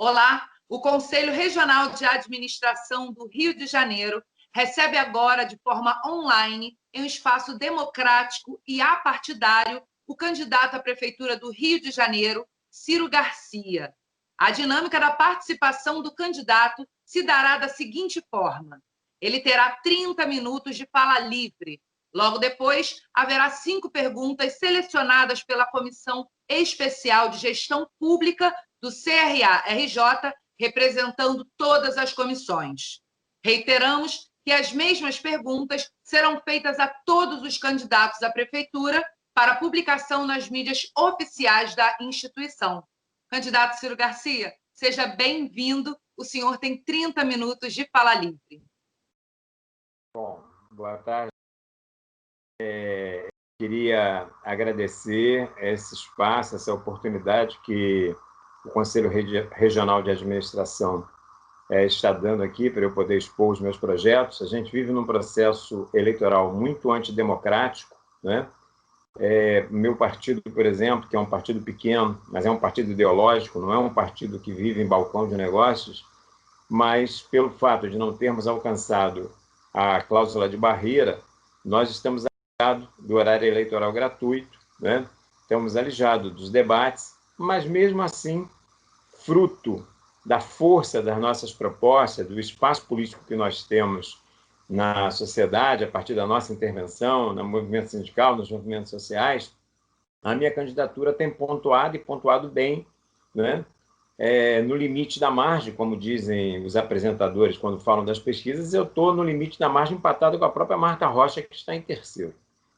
Olá, o Conselho Regional de Administração do Rio de Janeiro recebe agora, de forma online, em um espaço democrático e apartidário, o candidato à Prefeitura do Rio de Janeiro, Ciro Garcia. A dinâmica da participação do candidato se dará da seguinte forma: ele terá 30 minutos de fala livre. Logo depois, haverá 5 perguntas selecionadas pela Comissão Especial de Gestão Pública do CRA-RJ, representando todas as comissões. Reiteramos que as mesmas perguntas serão feitas a todos os candidatos à prefeitura para publicação nas mídias oficiais da instituição. Candidato Ciro Garcia, seja bem-vindo. O senhor tem 30 minutos de fala livre. Bom, boa tarde. Queria agradecer esse espaço, essa oportunidade que o Conselho Regional de Administração está dando aqui para eu poder expor os meus projetos. A gente vive num processo eleitoral muito antidemocrático, né? Meu partido, por exemplo, que é um partido pequeno, mas é um partido ideológico, não é um partido que vive em balcão de negócios, mas pelo fato de não termos alcançado a cláusula de barreira, nós estamos alijados do horário eleitoral gratuito, né? Estamos alijados dos debates, mas mesmo assim, fruto da força das nossas propostas, do espaço político que nós temos na sociedade, a partir da nossa intervenção no movimento sindical, nos movimentos sociais, a minha candidatura tem pontuado e pontuado bem, né? No limite da margem, como dizem os apresentadores quando falam das pesquisas, eu estou no limite da margem empatado com a própria Marta Rocha, que está em terceiro,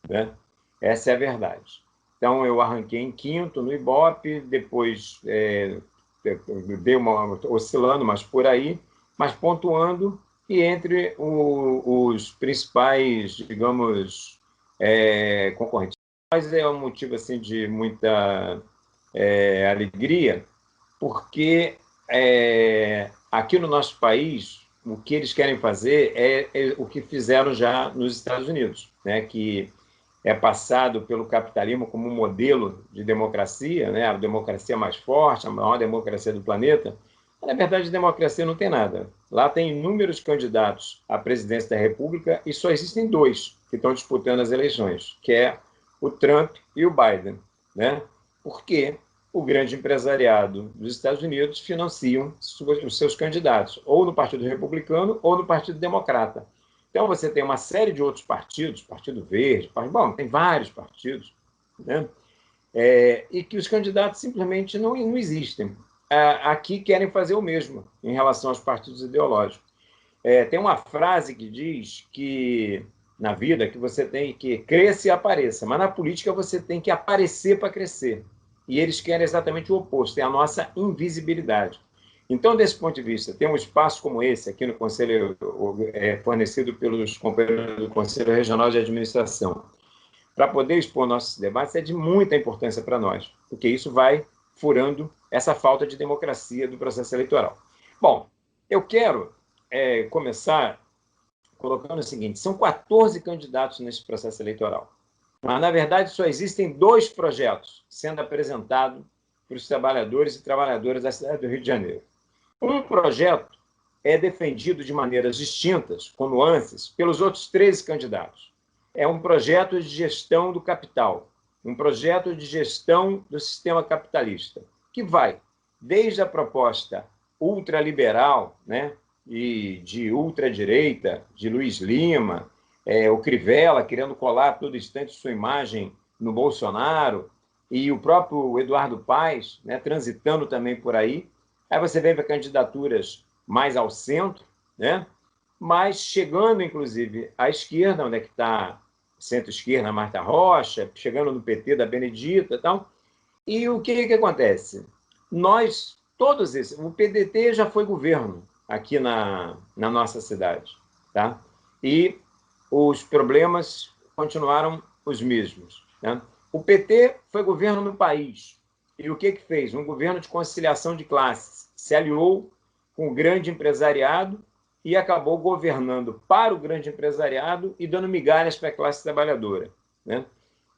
né? Essa é a verdade. Então, eu arranquei em quinto no Ibope, depois dei uma oscilando, mas por aí, mas pontuando, e entre os principais, digamos, concorrentes. Mas é um motivo assim, de muita alegria, porque aqui no nosso país, o que eles querem fazer é o que fizeram já nos Estados Unidos, né? Que é passado pelo capitalismo como um modelo de democracia, né? A democracia mais forte, a maior democracia do planeta. Na verdade, democracia não tem nada. Lá tem inúmeros candidatos à presidência da República e só existem 2 que estão disputando as eleições, que é o Trump e o Biden, né? Porque o grande empresariado dos Estados Unidos financiam os seus candidatos, ou no Partido Republicano ou no Partido Democrata. Então, você tem uma série de outros partidos, Partido Verde, bom, tem vários partidos, né? E que os candidatos simplesmente não existem. Aqui querem fazer o mesmo em relação aos partidos ideológicos. Tem uma frase que diz que, na vida, que você tem que cresça e apareça, mas na política você tem que aparecer para crescer. E eles querem exatamente o oposto, é a nossa invisibilidade. Então, desse ponto de vista, ter um espaço como esse aqui no Conselho, fornecido pelos companheiros do Conselho Regional de Administração, para poder expor nossos debates, é de muita importância para nós, porque isso vai furando essa falta de democracia do processo eleitoral. Bom, eu quero começar colocando o seguinte: são 14 candidatos nesse processo eleitoral, mas, na verdade, só existem 2 projetos sendo apresentados para os trabalhadores e trabalhadoras da cidade do Rio de Janeiro. Um projeto é defendido de maneiras distintas, com nuances, pelos outros 13 candidatos. É um projeto de gestão do capital, um projeto de gestão do sistema capitalista, que vai desde a proposta ultraliberal, né, e de ultradireita, de Luiz Lima, o Crivella querendo colar a todo instante sua imagem no Bolsonaro, e o próprio Eduardo Paes, né, transitando também por aí. Aí você vem para candidaturas mais ao centro, né? Mas chegando, inclusive, à esquerda, onde é que está centro-esquerda, Marta Rocha, chegando no PT da Benedita e tal. E o que acontece? Nós, todos esses... O PDT já foi governo aqui na nossa cidade, tá? E os problemas continuaram os mesmos, né? O PT foi governo no país. E o que fez? Um governo de conciliação de classes. Se aliou com o grande empresariado e acabou governando para o grande empresariado e dando migalhas para a classe trabalhadora, né?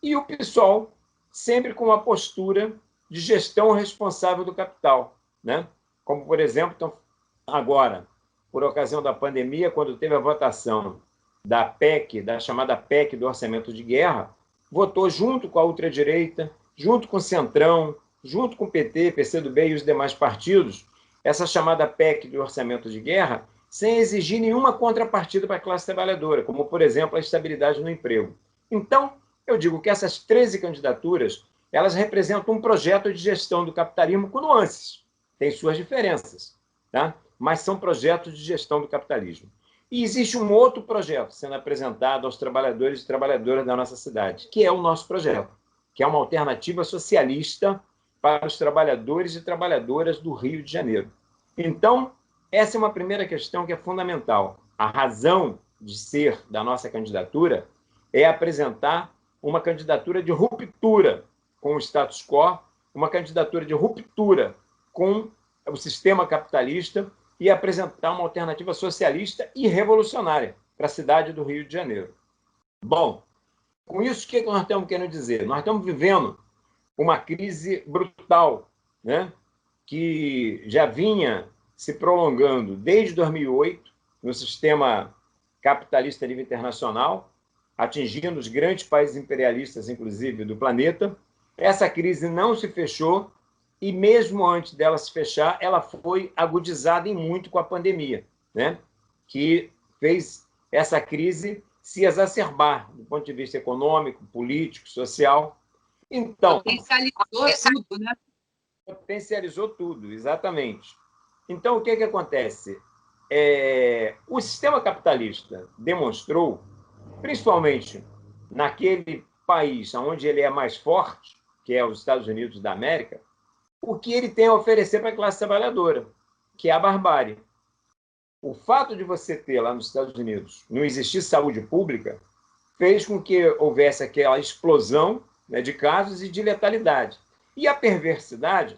E o PSOL sempre com uma postura de gestão responsável do capital, né? como, por exemplo, agora, por ocasião da pandemia, quando teve a votação da PEC, da chamada PEC do Orçamento de Guerra, votou junto com a ultradireita, junto com o Centrão, junto com o PT, PCdoB e os demais partidos, essa chamada PEC do Orçamento de Guerra, sem exigir nenhuma contrapartida para a classe trabalhadora, como, por exemplo, a estabilidade no emprego. Então, eu digo que essas 13 candidaturas, elas representam um projeto de gestão do capitalismo com nuances, tem suas diferenças, tá? Mas são projetos de gestão do capitalismo. E existe um outro projeto sendo apresentado aos trabalhadores e trabalhadoras da nossa cidade, que é o nosso projeto, que é uma alternativa socialista para os trabalhadores e trabalhadoras do Rio de Janeiro. Então, essa é uma primeira questão que é fundamental. A razão de ser da nossa candidatura é apresentar uma candidatura de ruptura com o status quo, uma candidatura de ruptura com o sistema capitalista e apresentar uma alternativa socialista e revolucionária para a cidade do Rio de Janeiro. Bom, com isso, o que nós estamos querendo dizer? Nós estamos vivendo uma crise brutal, né? Que já vinha se prolongando desde 2008 no sistema capitalista a nível internacional, atingindo os grandes países imperialistas, inclusive, do planeta. Essa crise não se fechou e, mesmo antes dela se fechar, ela foi agudizada em muito com a pandemia, né? Que fez essa crise se exacerbar do ponto de vista econômico, político, social. Então, potencializou tudo, né? Potencializou tudo, exatamente. Então, o que acontece? O sistema capitalista demonstrou, principalmente naquele país onde ele é mais forte, que é os Estados Unidos da América, o que ele tem a oferecer para a classe trabalhadora, que é a barbárie. O fato de você ter lá nos Estados Unidos não existir saúde pública fez com que houvesse aquela explosão, né, de casos e de letalidade. E a perversidade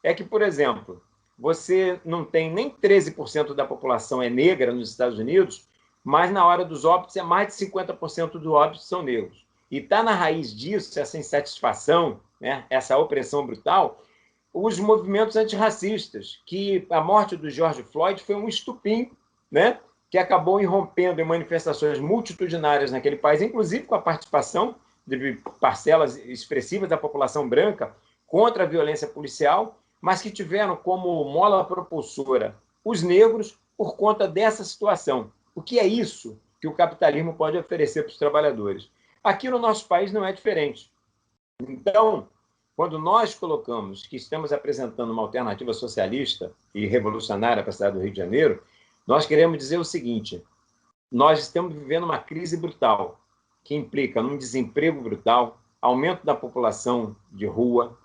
é que, por exemplo, você não tem nem 13% da população é negra nos Estados Unidos, mas na hora dos óbitos é mais de 50% dos óbitos são negros. E está na raiz disso, essa insatisfação, né, essa opressão brutal, os movimentos antirracistas, que a morte do George Floyd foi um estupim, né, que acabou irrompendo em manifestações multitudinárias naquele país, inclusive com a participação de parcelas expressivas da população branca contra a violência policial, mas que tiveram como mola propulsora os negros por conta dessa situação. O que é isso que o capitalismo pode oferecer para os trabalhadores? Aqui no nosso país não é diferente. Então, quando nós colocamos que estamos apresentando uma alternativa socialista e revolucionária para a cidade do Rio de Janeiro, nós queremos dizer o seguinte: nós estamos vivendo uma crise brutal, que implica num desemprego brutal, aumento da população de rua,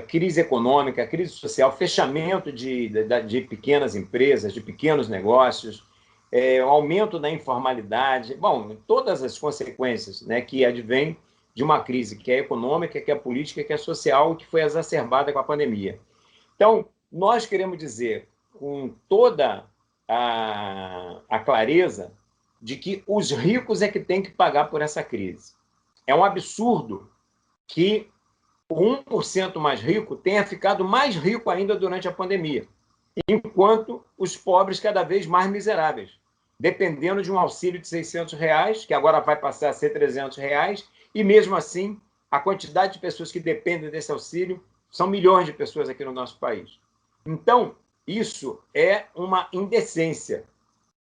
crise econômica, crise social, fechamento de pequenas empresas, de pequenos negócios, aumento da informalidade, todas as consequências, né, que advêm de uma crise que é econômica, que é política, que é social, que foi exacerbada com a pandemia. Então, nós queremos dizer com toda a clareza de que os ricos é que têm que pagar por essa crise. É um absurdo que o 1% mais rico tenha ficado mais rico ainda durante a pandemia, enquanto os pobres cada vez mais miseráveis, dependendo de um auxílio de R$600, que agora vai passar a ser R$300, e mesmo assim, a quantidade de pessoas que dependem desse auxílio são milhões de pessoas aqui no nosso país. Então, isso é uma indecência,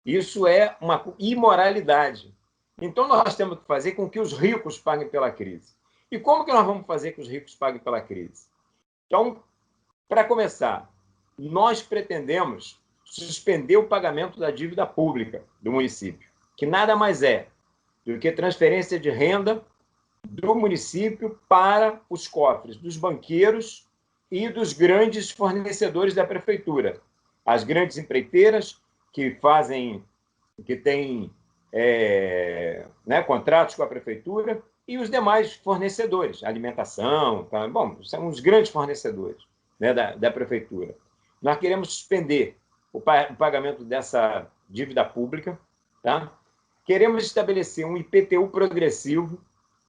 isso é uma imoralidade. Então, nós temos que fazer com que os ricos paguem pela crise. E como que nós vamos fazer que os ricos paguem pela crise? Então, para começar, nós pretendemos suspender o pagamento da dívida pública do município, que nada mais é do que transferência de renda do município para os cofres dos banqueiros e dos grandes fornecedores da prefeitura. As grandes empreiteiras que têm contratos com a prefeitura e os demais fornecedores, alimentação, tá? São os grandes fornecedores, né, da prefeitura. Nós queremos suspender o pagamento dessa dívida pública, tá? Queremos estabelecer um IPTU progressivo,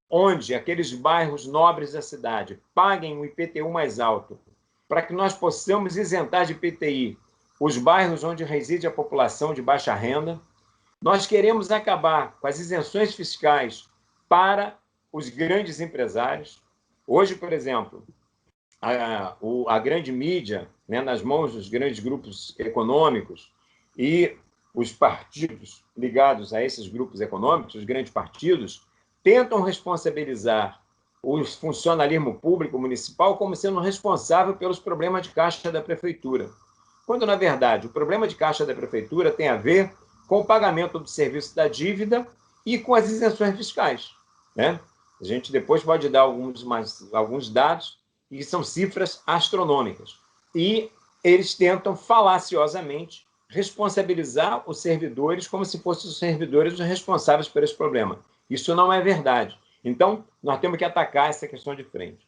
onde aqueles bairros nobres da cidade paguem um IPTU mais alto para que nós possamos isentar de IPTI os bairros onde reside a população de baixa renda. Nós queremos acabar com as isenções fiscais para os grandes empresários. Hoje, por exemplo, a grande mídia, né, nas mãos dos grandes grupos econômicos e os partidos ligados a esses grupos econômicos, os grandes partidos, tentam responsabilizar o funcionalismo público municipal como sendo responsável pelos problemas de caixa da prefeitura, quando, na verdade, o problema de caixa da prefeitura tem a ver com o pagamento do serviço da dívida e com as isenções fiscais, né? A gente depois pode dar alguns dados, e são cifras astronômicas. E eles tentam, falaciosamente, responsabilizar os servidores como se fossem os servidores os responsáveis por esse problema. Isso não é verdade. Então, nós temos que atacar essa questão de frente.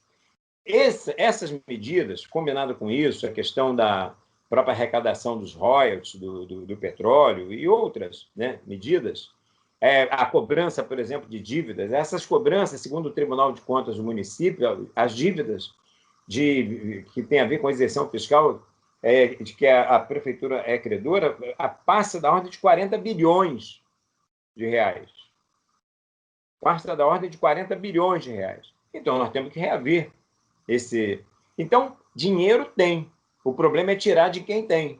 Essas medidas, combinado com isso, a questão da própria arrecadação dos royalties do petróleo e outras, né, medidas, a cobrança, por exemplo, de dívidas, essas cobranças, segundo o Tribunal de Contas do município, as dívidas que tem a ver com a isenção fiscal, de que a prefeitura é credora, passa da ordem de 40 bilhões de reais. Passa da ordem de 40 bilhões de reais. Então, nós temos que reaver esse... Então, dinheiro tem. O problema é tirar de quem tem.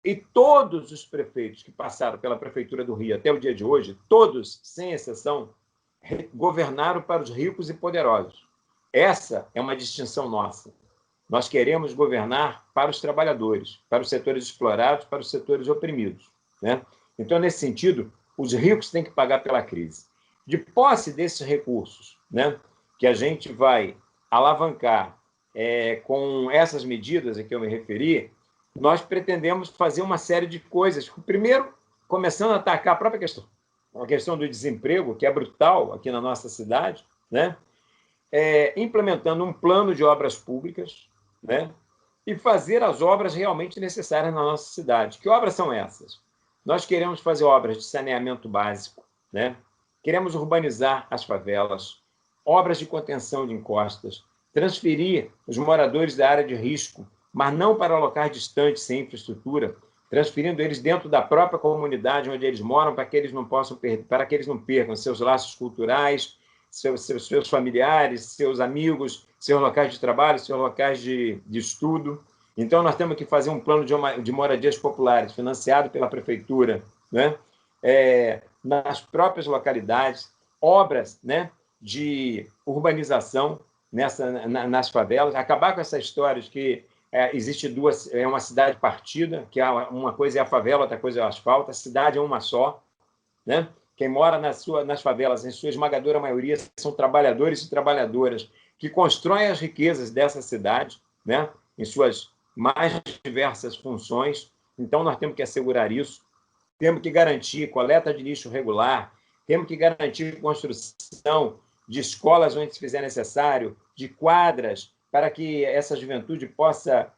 E todos os prefeitos que passaram pela Prefeitura do Rio até o dia de hoje, todos, sem exceção, governaram para os ricos e poderosos. Essa é uma distinção nossa. Nós queremos governar para os trabalhadores, para os setores explorados, para os setores oprimidos, né? Então, nesse sentido, os ricos têm que pagar pela crise. De posse desses recursos, né, que a gente vai alavancar com essas medidas a que eu me referi, nós pretendemos fazer uma série de coisas. Primeiro, começando a atacar a questão do desemprego, que é brutal aqui na nossa cidade, né? Implementando um plano de obras públicas, né? E fazer as obras realmente necessárias na nossa cidade. Que obras são essas? Nós queremos fazer obras de saneamento básico, né? Queremos urbanizar as favelas, obras de contenção de encostas, transferir os moradores da área de risco, mas não para locais distantes, sem infraestrutura, transferindo eles dentro da própria comunidade onde eles moram, para que eles não percam seus laços culturais, seus familiares, seus amigos, seus locais de trabalho, seus locais de estudo. Então, nós temos que fazer um plano de moradias populares, financiado pela prefeitura, né? Nas próprias localidades, obras, né, de urbanização nas favelas, acabar com essa história de que existe uma cidade partida, que uma coisa é a favela, outra coisa é o asfalto, a cidade é uma só, né? Quem mora nas favelas, em sua esmagadora maioria, são trabalhadores e trabalhadoras que constroem as riquezas dessa cidade, né, em suas mais diversas funções. Então, nós temos que assegurar isso. Temos que garantir coleta de lixo regular, temos que garantir construção de escolas onde se fizer necessário, de quadras, para que essa juventude possa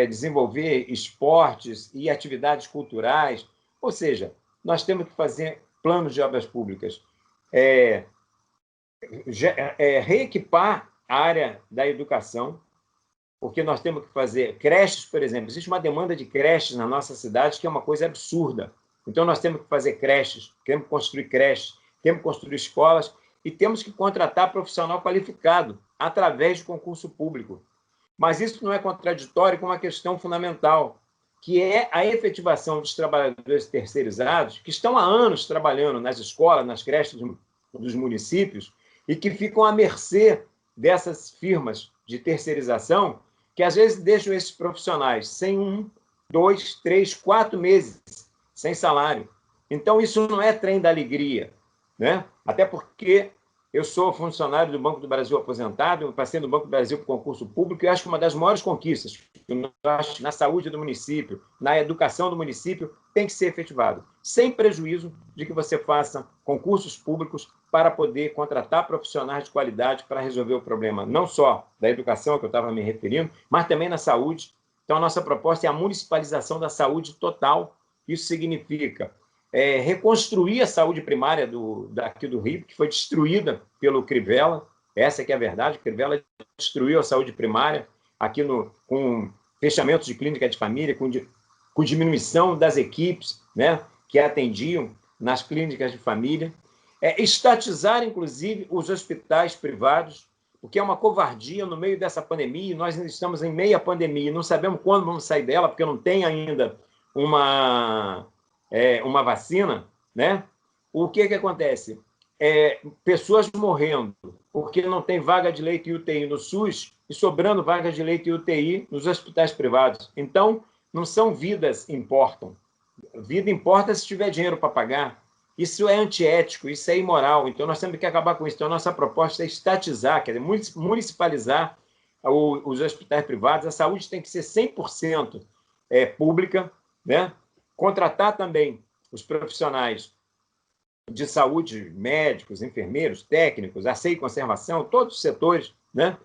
desenvolver esportes e atividades culturais. Ou seja, nós temos que fazer planos de obras públicas, reequipar a área da educação, porque nós temos que fazer creches, por exemplo. Existe uma demanda de creches na nossa cidade que é uma coisa absurda. Então, nós temos que fazer creches, temos que construir creches, temos que construir escolas e temos que contratar profissional qualificado através de concurso público. Mas isso não é contraditório com uma questão fundamental, que é a efetivação dos trabalhadores terceirizados que estão há anos trabalhando nas escolas, nas creches dos municípios e que ficam à mercê dessas firmas de terceirização que, às vezes, deixam esses profissionais sem 1, 2, 3, 4 meses sem salário. Então, isso não é trem da alegria, né? Até porque eu sou funcionário do Banco do Brasil aposentado, eu passei no Banco do Brasil por concurso público e acho que uma das maiores conquistas na saúde do município, na educação do município, tem que ser efetivado, sem prejuízo de que você faça concursos públicos para poder contratar profissionais de qualidade para resolver o problema, não só da educação, que eu estava me referindo, mas também na saúde. Então, a nossa proposta é a municipalização da saúde total. Isso significa reconstruir a saúde primária daqui do Rio, que foi destruída pelo Crivella. Essa que é a verdade, o Crivella destruiu a saúde primária. aqui com fechamento de clínica de família, com diminuição das equipes, né, que atendiam nas clínicas de família. Estatizar, inclusive, os hospitais privados, porque é uma covardia no meio dessa pandemia, nós estamos em meia pandemia, não sabemos quando vamos sair dela, porque não tem ainda uma vacina, né? O que acontece? Pessoas morrendo porque não tem vaga de leito e UTI no SUS e sobrando vaga de leito e UTI nos hospitais privados. Então, não são vidas que importam. Vida importa se tiver dinheiro para pagar. Isso é antiético, isso é imoral. Então, nós temos que acabar com isso. Então, a nossa proposta é estatizar, quer dizer, municipalizar os hospitais privados. A saúde tem que ser 100% pública, né? Contratar também os profissionais de saúde, médicos, enfermeiros, técnicos, ACEI e conservação, todos os setores, né?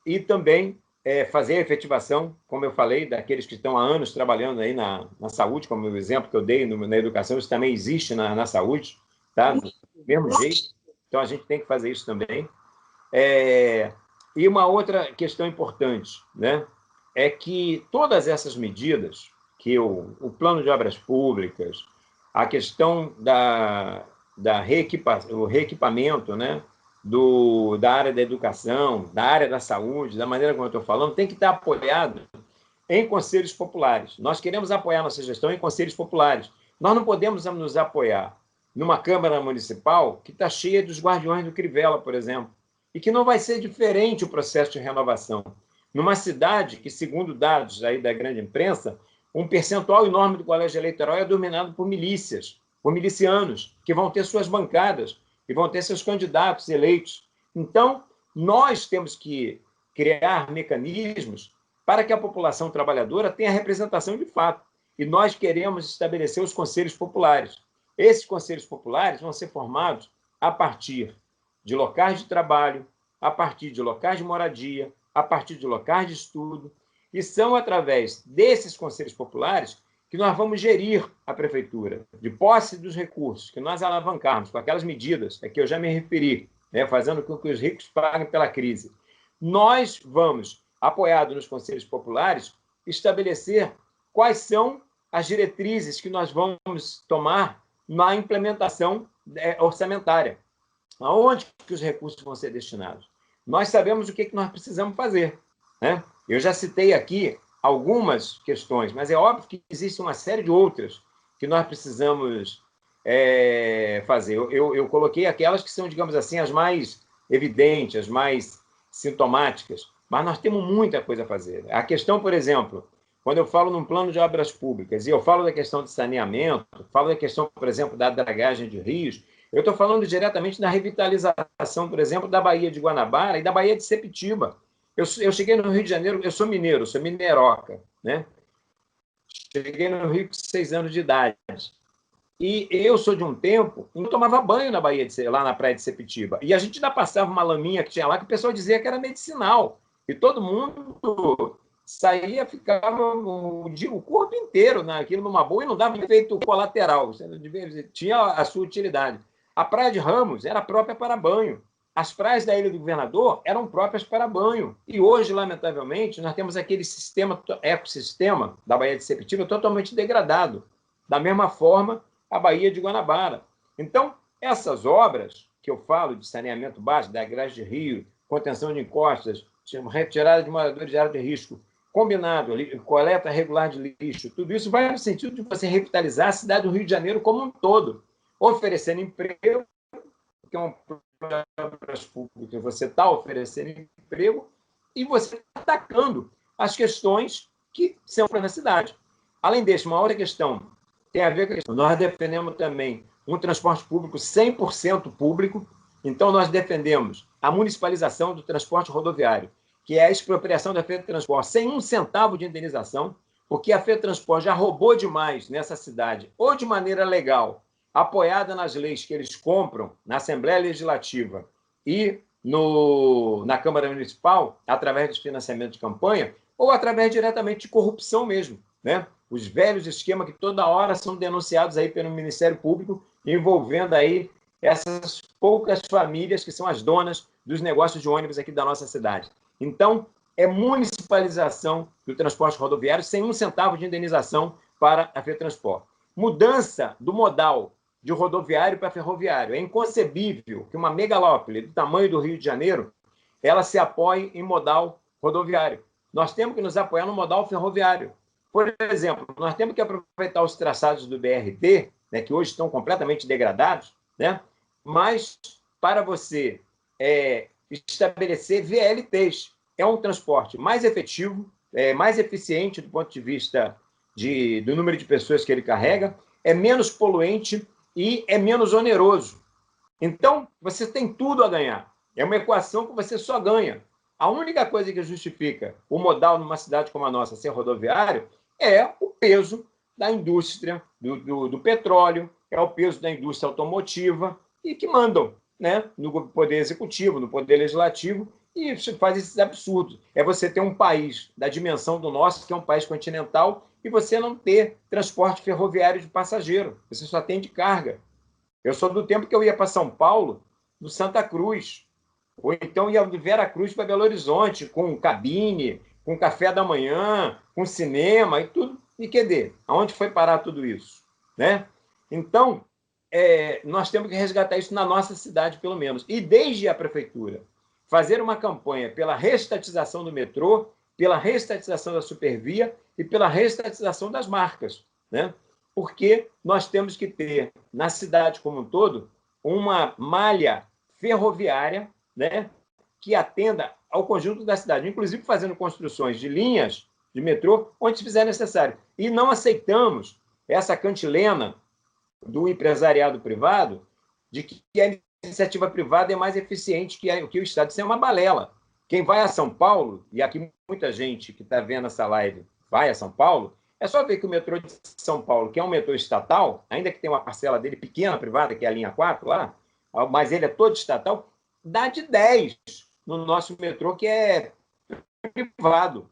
E também fazer a efetivação, como eu falei, daqueles que estão há anos trabalhando aí na saúde, como o exemplo que eu dei na educação, isso também existe na saúde, tá? Do mesmo jeito. Então, a gente tem que fazer isso também. E uma outra questão importante, né? É que todas essas medidas, que o plano de obras públicas, a questão o reequipamento, né, da área da educação, da área da saúde, da maneira como eu estou falando, tem que estar apoiado em conselhos populares. Nós queremos apoiar nossa gestão em conselhos populares. Nós não podemos nos apoiar numa Câmara Municipal que está cheia dos guardiões do Crivella, por exemplo, e que não vai ser diferente o processo de renovação. Numa cidade que, segundo dados aí da grande imprensa, um percentual enorme do colégio eleitoral é dominado por milícias, por milicianos, que vão ter suas bancadas e vão ter seus candidatos eleitos. Então, nós temos que criar mecanismos para que a população trabalhadora tenha representação de fato. E nós queremos estabelecer os conselhos populares. Esses conselhos populares vão ser formados a partir de locais de trabalho, a partir de locais de moradia, a partir de locais de estudo, e são através desses conselhos populares que nós vamos gerir a prefeitura, de posse dos recursos, que nós alavancarmos com aquelas medidas a que eu já me referi, né, fazendo com que os ricos paguem pela crise. Nós vamos, apoiados nos conselhos populares, estabelecer quais são as diretrizes que nós vamos tomar na implementação orçamentária. Aonde que os recursos vão ser destinados? Nós sabemos o que nós precisamos fazer, né? Eu já citei aqui algumas questões, mas é óbvio que existe uma série de outras que nós precisamos fazer. Eu coloquei aquelas que são, digamos assim, as mais evidentes, as mais sintomáticas, mas nós temos muita coisa a fazer. A questão, por exemplo, quando eu falo num plano de obras públicas e eu falo da questão de saneamento, falo da questão, por exemplo, da dragagem de rios, eu estou falando diretamente da revitalização, por exemplo, da Baía de Guanabara e da Baía de Sepetiba. Eu cheguei no Rio de Janeiro, eu sou mineiro, sou mineroca, né? Cheguei no Rio com 6 anos de idade. E eu sou de um tempo em que eu tomava banho na Baía lá na praia de Sepetiba. E a gente ainda passava uma laminha que tinha lá que o pessoal dizia que era medicinal. E todo mundo saía, ficava o corpo inteiro naquilo numa boa e não dava efeito colateral. Tinha a sua utilidade. A Praia de Ramos era própria para banho. As praias da Ilha do Governador eram próprias para banho. E hoje, lamentavelmente, nós temos aquele ecossistema da Baía de Sepetiba totalmente degradado. Da mesma forma, a Baía de Guanabara. Então, essas obras que eu falo de saneamento básico, da grade de rio, contenção de encostas, retirada de moradores de área de risco, combinado, coleta regular de lixo, tudo isso vai no sentido de você revitalizar a cidade do Rio de Janeiro como um todo, oferecendo emprego, que é um programa de obras públicas, você está oferecendo emprego e você está atacando as questões que são para a cidade. Além disso, uma outra questão tem a ver com a questão. Nós defendemos também um transporte público 100% público, então nós defendemos a municipalização do transporte rodoviário, que é a expropriação da FETransport sem um centavo de indenização, porque a FETransport já roubou demais nessa cidade, ou de maneira legal, apoiada nas leis que eles compram na Assembleia Legislativa e na Câmara Municipal, através dos financiamentos de campanha, ou através diretamente de corrupção mesmo, né? Os velhos esquemas que toda hora são denunciados aí pelo Ministério Público, envolvendo aí essas poucas famílias que são as donas dos negócios de ônibus aqui da nossa cidade. Então, é municipalização do transporte rodoviário sem 1 centavo de indenização para a FETransport. Mudança do modal de rodoviário para ferroviário. É inconcebível que uma megalópole do tamanho do Rio de Janeiro ela se apoie em modal rodoviário. Nós temos que nos apoiar no modal ferroviário. Por exemplo, nós temos que aproveitar os traçados do BRT, né, que hoje estão completamente degradados, né, mas para você estabelecer VLTs. É um transporte mais efetivo, mais eficiente do ponto de vista do número de pessoas que ele carrega, é menos poluente e é menos oneroso. Então, você tem tudo a ganhar. É uma equação que você só ganha. A única coisa que justifica o modal numa cidade como a nossa ser rodoviário é o peso da indústria do petróleo, é o peso da indústria automotiva, e que mandam, né, no Poder Executivo, no Poder Legislativo, e faz esses absurdos. É você ter um país da dimensão do nosso, que é um país continental, e você não ter transporte ferroviário de passageiro. Você só tem de carga. Eu sou do tempo que eu ia para São Paulo, do Santa Cruz, ou então ia de Vera Cruz para Belo Horizonte, com cabine, com café da manhã, com cinema e tudo. E cadê? Aonde foi parar tudo isso? Né? Então, nós temos que resgatar isso na nossa cidade, pelo menos. E desde a prefeitura, fazer uma campanha pela reestatização do metrô, pela reestatização da Supervia e pela reestatização das marcas, né? Porque nós temos que ter, na cidade como um todo, uma malha ferroviária, né, que atenda ao conjunto da cidade, inclusive fazendo construções de linhas de metrô onde se fizer necessário. E não aceitamos essa cantilena do empresariado privado de que a iniciativa privada é mais eficiente que o Estado. Isso é uma balela. Quem vai a São Paulo, e aqui muita gente que está vendo essa live vai a São Paulo, é só ver que o metrô de São Paulo, que é um metrô estatal, ainda que tenha uma parcela dele pequena, privada, que é a linha 4 lá, mas ele é todo estatal, dá de 10 no nosso metrô, que é privado.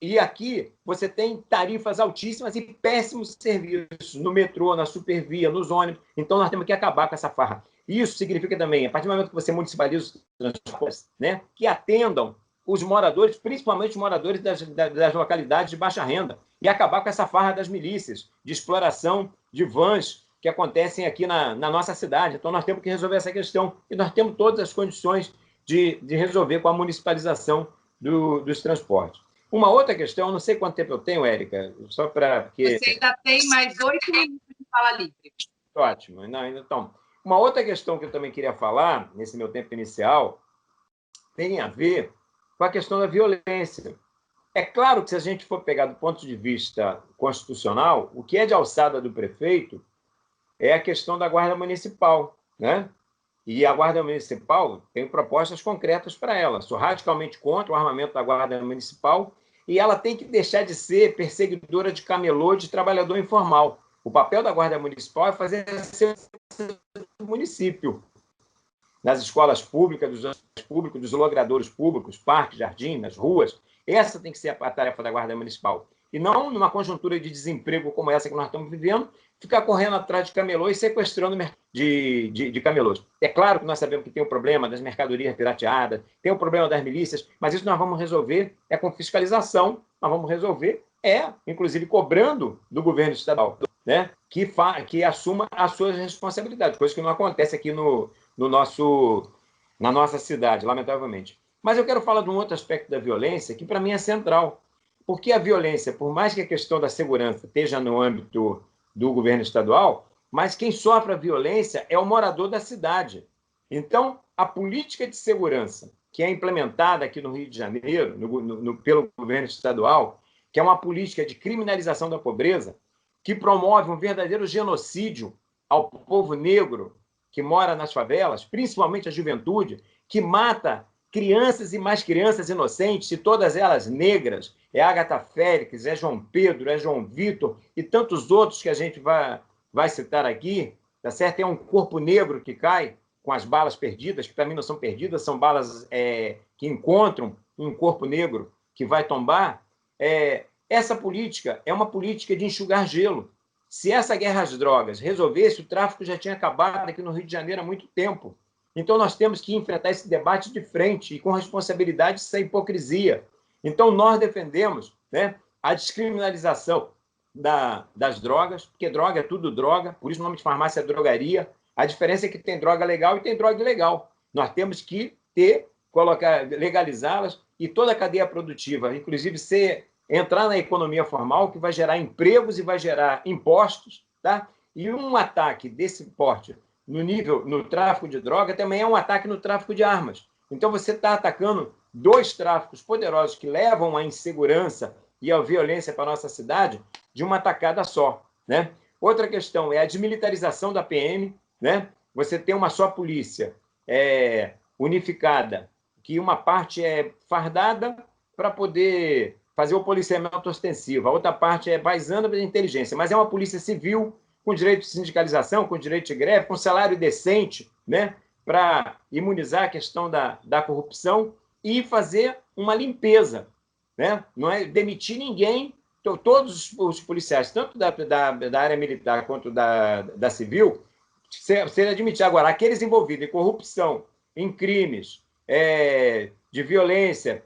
E aqui você tem tarifas altíssimas e péssimos serviços no metrô, na Supervia, nos ônibus. Então, nós temos que acabar com essa farra. Isso significa também, a partir do momento que você municipaliza os transportes, né, que atendam os moradores, principalmente os moradores das localidades de baixa renda, e acabar com essa farra das milícias, de exploração de vans que acontecem aqui na nossa cidade. Então, nós temos que resolver essa questão. E nós temos todas as condições de resolver com a municipalização dos transportes. Uma outra questão, não sei quanto tempo eu tenho, Érica, só para... Porque... Você ainda tem mais 8 minutos de fala livre. Ótimo. Não, então, uma outra questão que eu também queria falar, nesse meu tempo inicial, tem a ver com a questão da violência. É claro que se a gente for pegar do ponto de vista constitucional, o que é de alçada do prefeito é a questão da Guarda Municipal, né? E a Guarda Municipal tem propostas concretas para ela. Sou radicalmente contra o armamento da Guarda Municipal e ela tem que deixar de ser perseguidora de camelô, de trabalhador informal. O papel da Guarda Municipal é fazer o município. Nas escolas públicas, dos logradouros públicos, parques, jardins, nas ruas. Essa tem que ser a tarefa da Guarda Municipal. E não, numa conjuntura de desemprego como essa que nós estamos vivendo, ficar correndo atrás de camelô e sequestrando de camelôs. É claro que nós sabemos que tem o problema das mercadorias pirateadas, tem o problema das milícias, mas isso nós vamos resolver com fiscalização, nós vamos resolver inclusive, cobrando do governo estadual, né, que assuma as suas responsabilidades, coisa que não acontece aqui na nossa cidade, lamentavelmente. Mas eu quero falar de um outro aspecto da violência que, para mim, é central. Porque a violência, por mais que a questão da segurança esteja no âmbito do governo estadual, mas quem sofre a violência é o morador da cidade. Então, a política de segurança que é implementada aqui no Rio de Janeiro, pelo governo estadual, que é uma política de criminalização da pobreza, que promove um verdadeiro genocídio ao povo negro que mora nas favelas, principalmente a juventude, que mata crianças e mais crianças inocentes, e todas elas negras, é Agatha Félix, é João Pedro, é João Vitor e tantos outros que a gente vai citar aqui, tá certo? É um corpo negro que cai com as balas perdidas, que para mim não são perdidas, são balas que encontram um corpo negro que vai tombar. Essa política é uma política de enxugar gelo. Se essa guerra às drogas resolvesse, o tráfico já tinha acabado aqui no Rio de Janeiro há muito tempo. Então, nós temos que enfrentar esse debate de frente e com responsabilidade, sem hipocrisia. Então, nós defendemos, né, a descriminalização das drogas, porque droga é tudo droga, por isso o nome de farmácia é drogaria. A diferença é que tem droga legal e tem droga ilegal. Nós temos que legalizá-las e toda a cadeia produtiva, inclusive entrar na economia formal, que vai gerar empregos e vai gerar impostos, tá? E um ataque desse porte no tráfico de droga também é um ataque no tráfico de armas. Então, você está atacando dois tráficos poderosos que levam à insegurança e à violência para a nossa cidade de uma tacada só, né? Outra questão é a desmilitarização da PM, né? Você tem uma só polícia unificada, que uma parte é fardada para poder fazer o policiamento ostensivo, a outra parte é paisana da inteligência, mas é uma polícia civil com direito de sindicalização, com direito de greve, com salário decente, né? Para imunizar a questão da corrupção e fazer uma limpeza, né? Não é demitir ninguém. Então, todos os policiais, tanto da área militar quanto da civil, ser admitir. Agora, aqueles envolvidos em corrupção, em crimes, de violência,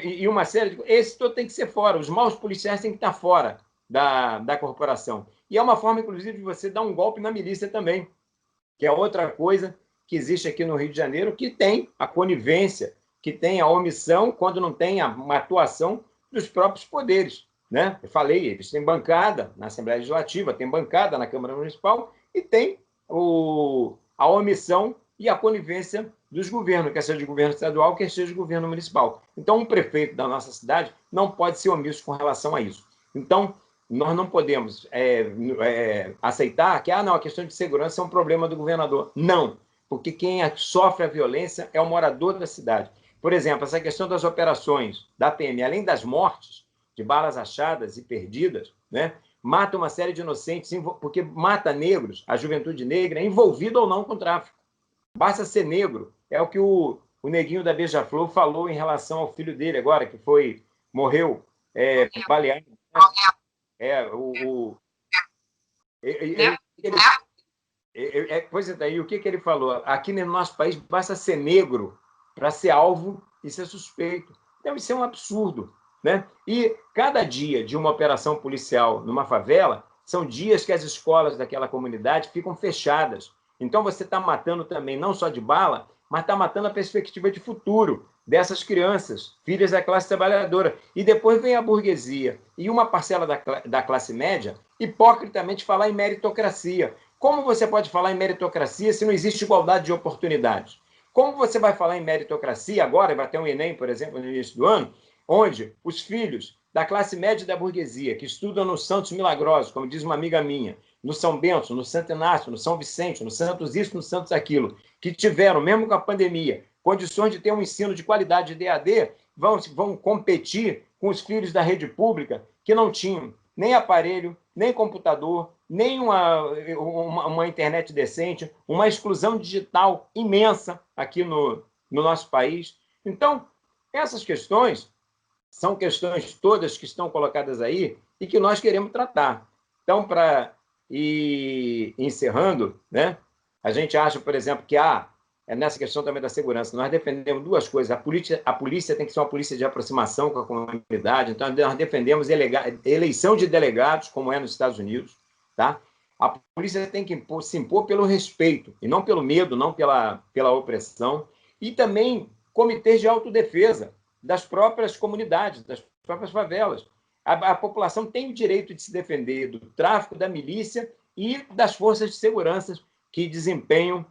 e uma série de... Esse todo tem que ser fora. Os maus policiais têm que estar fora da corporação. E é uma forma, inclusive, de você dar um golpe na milícia também, que é outra coisa que existe aqui no Rio de Janeiro, que tem a conivência, que tem a omissão, quando não tem uma atuação dos próprios poderes, né? Eu falei, eles têm bancada na Assembleia Legislativa, tem bancada na Câmara Municipal e tem a omissão e a conivência dos governos, quer seja de governo estadual, quer seja de governo municipal. Então, um prefeito da nossa cidade não pode ser omisso com relação a isso. Então, nós não podemos aceitar que a questão de segurança é um problema do governador. Não, porque quem sofre a violência é o morador da cidade. Por exemplo, essa questão das operações da PM, além das mortes, de balas achadas e perdidas, né, mata uma série de inocentes, porque mata negros, a juventude negra é envolvida ou não com o tráfico. Basta ser negro. É o que o neguinho da Beija-Flor falou em relação ao filho dele agora, que morreu baleado. Pois é, daí o que ele falou? Aqui no nosso país basta ser negro para ser alvo e ser suspeito. Então, isso é um absurdo, né? E cada dia de uma operação policial numa favela são dias que as escolas daquela comunidade ficam fechadas. Então, você está matando também, não só de bala, mas está matando a perspectiva de futuro dessas crianças, filhas da classe trabalhadora. E depois vem a burguesia e uma parcela da classe média, hipocritamente, falar em meritocracia. Como você pode falar em meritocracia se não existe igualdade de oportunidades? Como você vai falar em meritocracia agora, vai ter um Enem, por exemplo, no início do ano, onde os filhos da classe média e da burguesia, que estudam no Santos Milagrosos, como diz uma amiga minha, no São Bento, no Santo Inácio, no São Vicente, no Santos isso, no Santos aquilo, que tiveram, mesmo com a pandemia, condições de ter um ensino de qualidade de EAD, vão competir com os filhos da rede pública que não tinham nem aparelho, nem computador, nem uma internet decente, uma exclusão digital imensa aqui no nosso país. Então, essas questões são questões todas que estão colocadas aí e que nós queremos tratar. Então, para ir encerrando, né, a gente acha, por exemplo, que nessa questão também da segurança, nós defendemos duas coisas. A polícia tem que ser uma polícia de aproximação com a comunidade, então nós defendemos eleição de delegados, como é nos Estados Unidos, tá? A polícia tem que se impor pelo respeito, e não pelo medo, não pela opressão, e também comitês de autodefesa das próprias comunidades, das próprias favelas. A população tem o direito de se defender do tráfico, da milícia e das forças de segurança que desempenham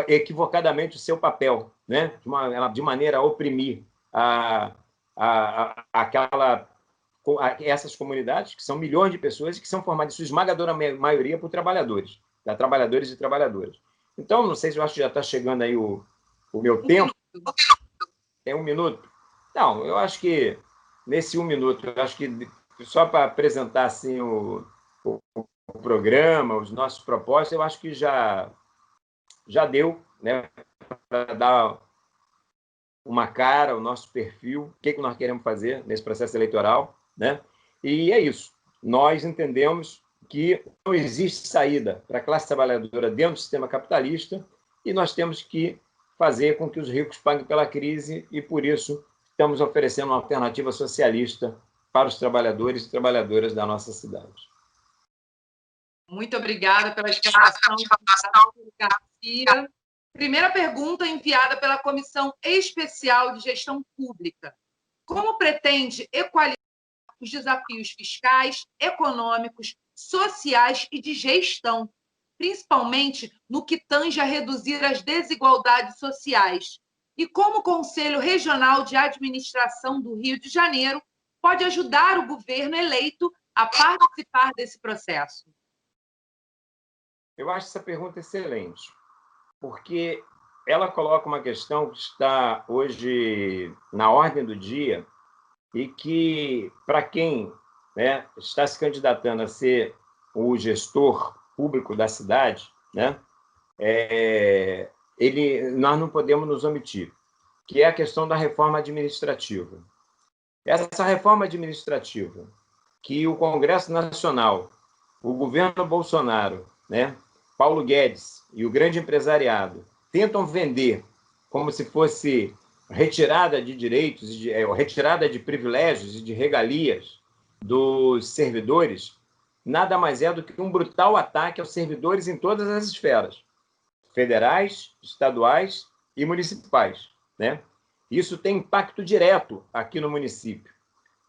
equivocadamente o seu papel, né? de maneira a oprimir essas comunidades, que são milhões de pessoas e que são formadas, em sua esmagadora maioria, por trabalhadores, trabalhadores e trabalhadoras. Então, não sei se eu acho que já está chegando aí o meu tempo. Tem 1 minuto? Não, eu acho que nesse 1 minuto, eu acho que só para apresentar assim, o programa, os nossos propósitos, eu acho que já deu, né, para dar uma cara, o nosso perfil, o que nós queremos fazer nesse processo eleitoral, né? E é isso. Nós entendemos que não existe saída para a classe trabalhadora dentro do sistema capitalista e nós temos que fazer com que os ricos paguem pela crise e, por isso, estamos oferecendo uma alternativa socialista para os trabalhadores e trabalhadoras da nossa cidade. Muito obrigada pela explanação, Garcia. Primeira pergunta enviada pela Comissão Especial de Gestão Pública. Como pretende equalizar os desafios fiscais, econômicos, sociais e de gestão, principalmente no que tange a reduzir as desigualdades sociais? E como o Conselho Regional de Administração do Rio de Janeiro pode ajudar o governo eleito a participar desse processo? Eu acho essa pergunta excelente, porque ela coloca uma questão que está hoje na ordem do dia e que, para quem, né, está se candidatando a ser o gestor público da cidade, né, nós não podemos nos omitir, que é a questão da reforma administrativa. Essa reforma administrativa que o Congresso Nacional, o governo Bolsonaro, né, Paulo Guedes e o grande empresariado tentam vender como se fosse retirada de direitos, retirada de privilégios e de regalias dos servidores, nada mais é do que um brutal ataque aos servidores em todas as esferas, federais, estaduais e municipais, né? Isso tem impacto direto aqui no município,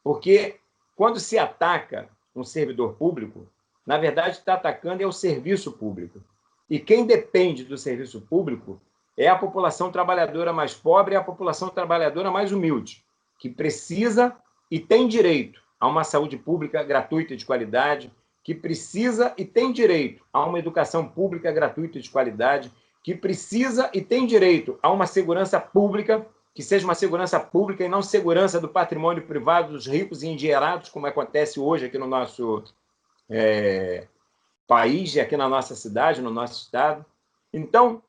porque quando se ataca um servidor público, na verdade está atacando o serviço público. E quem depende do serviço público é a população trabalhadora mais pobre e a população trabalhadora mais humilde, que precisa e tem direito a uma saúde pública gratuita e de qualidade, que precisa e tem direito a uma educação pública gratuita e de qualidade, que precisa e tem direito a uma segurança pública, que seja uma segurança pública e não segurança do patrimônio privado dos ricos e endinheirados, como acontece hoje aqui no nosso país e aqui na nossa cidade, no nosso estado. Então,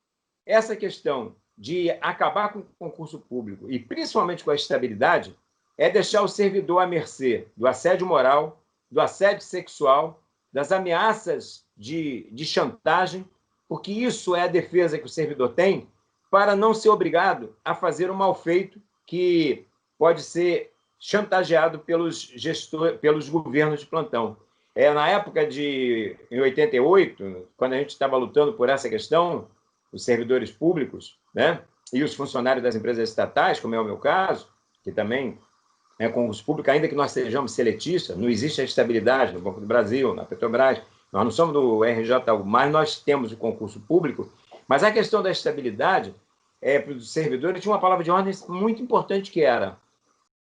essa questão de acabar com o concurso público e principalmente com a estabilidade é deixar o servidor à mercê do assédio moral, do assédio sexual, das ameaças de chantagem, porque isso é a defesa que o servidor tem para não ser obrigado a fazer um mal feito que pode ser chantageado pelos governos de plantão. Na época em 88, quando a gente estava lutando por essa questão, os servidores públicos, né, e os funcionários das empresas estatais, como é o meu caso, que também é concurso público, ainda que nós sejamos seletistas, não existe a estabilidade no Banco do Brasil, na Petrobras, nós não somos do RJU, mas nós temos o concurso público, mas a questão da estabilidade para os servidores tinha uma palavra de ordem muito importante que era: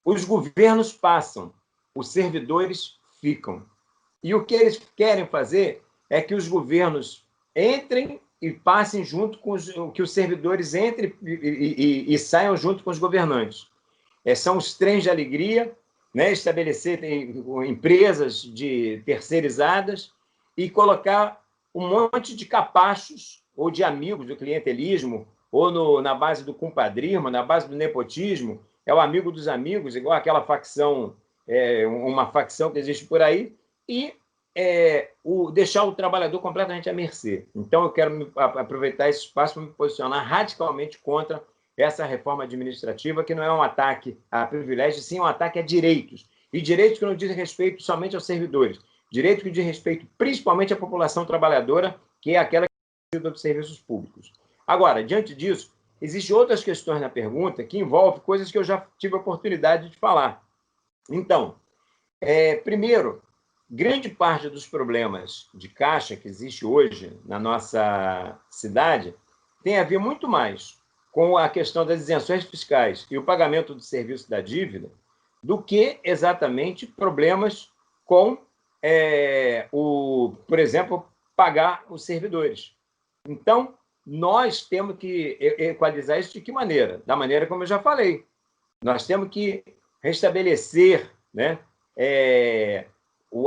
os governos passam, os servidores ficam. E o que eles querem fazer é que os governos entrem e passem junto com que os servidores entrem e saiam junto com os governantes. São os trens de alegria, né? Estabelecer empresas terceirizadas e colocar um monte de capachos ou de amigos do clientelismo, ou na base do compadrismo, na base do nepotismo, é o amigo dos amigos, igual aquela facção, uma facção que existe por aí, e deixar o trabalhador completamente à mercê. Então, eu quero aproveitar esse espaço para me posicionar radicalmente contra essa reforma administrativa, que não é um ataque a privilégios, sim um ataque a direitos. E direitos que não dizem respeito somente aos servidores, direitos que dizem respeito principalmente à população trabalhadora, que é aquela que precisa dos serviços públicos. Agora, diante disso, existem outras questões na pergunta que envolvem coisas que eu já tive a oportunidade de falar. Então, primeiro, grande parte dos problemas de caixa que existe hoje na nossa cidade tem a ver muito mais com a questão das isenções fiscais e o pagamento do serviço da dívida do que exatamente problemas com, por exemplo, pagar os servidores. Então, nós temos que equalizar isso de que maneira? Da maneira como eu já falei. Nós temos que restabelecer, né,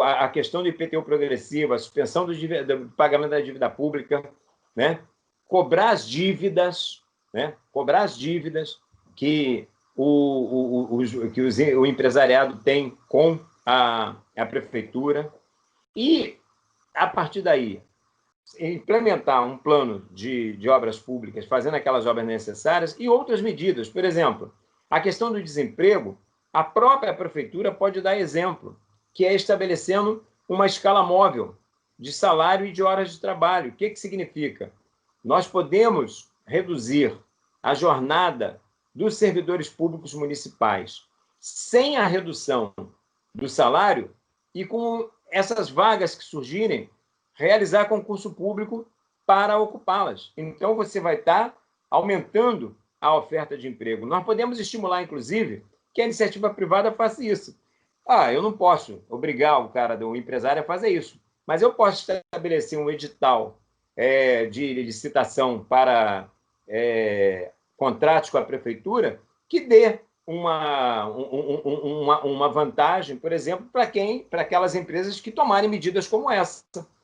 a questão do IPTU progressivo, a suspensão do pagamento da dívida pública, né, cobrar as dívidas, né, que o empresariado tem com a prefeitura e, a partir daí, implementar um plano de obras públicas, fazendo aquelas obras necessárias, e outras medidas. Por exemplo, a questão do desemprego, a própria prefeitura pode dar exemplo, que é estabelecendo uma escala móvel de salário e de horas de trabalho. O que significa? Nós podemos reduzir a jornada dos servidores públicos municipais sem a redução do salário e, com essas vagas que surgirem, realizar concurso público para ocupá-las. Então, você vai estar aumentando a oferta de emprego. Nós podemos estimular, inclusive, que a iniciativa privada faça isso. Eu não posso obrigar o empresário a fazer isso, mas eu posso estabelecer um edital de licitação para contratos com a prefeitura que dê uma vantagem, por exemplo, para aquelas empresas que tomarem medidas como essa.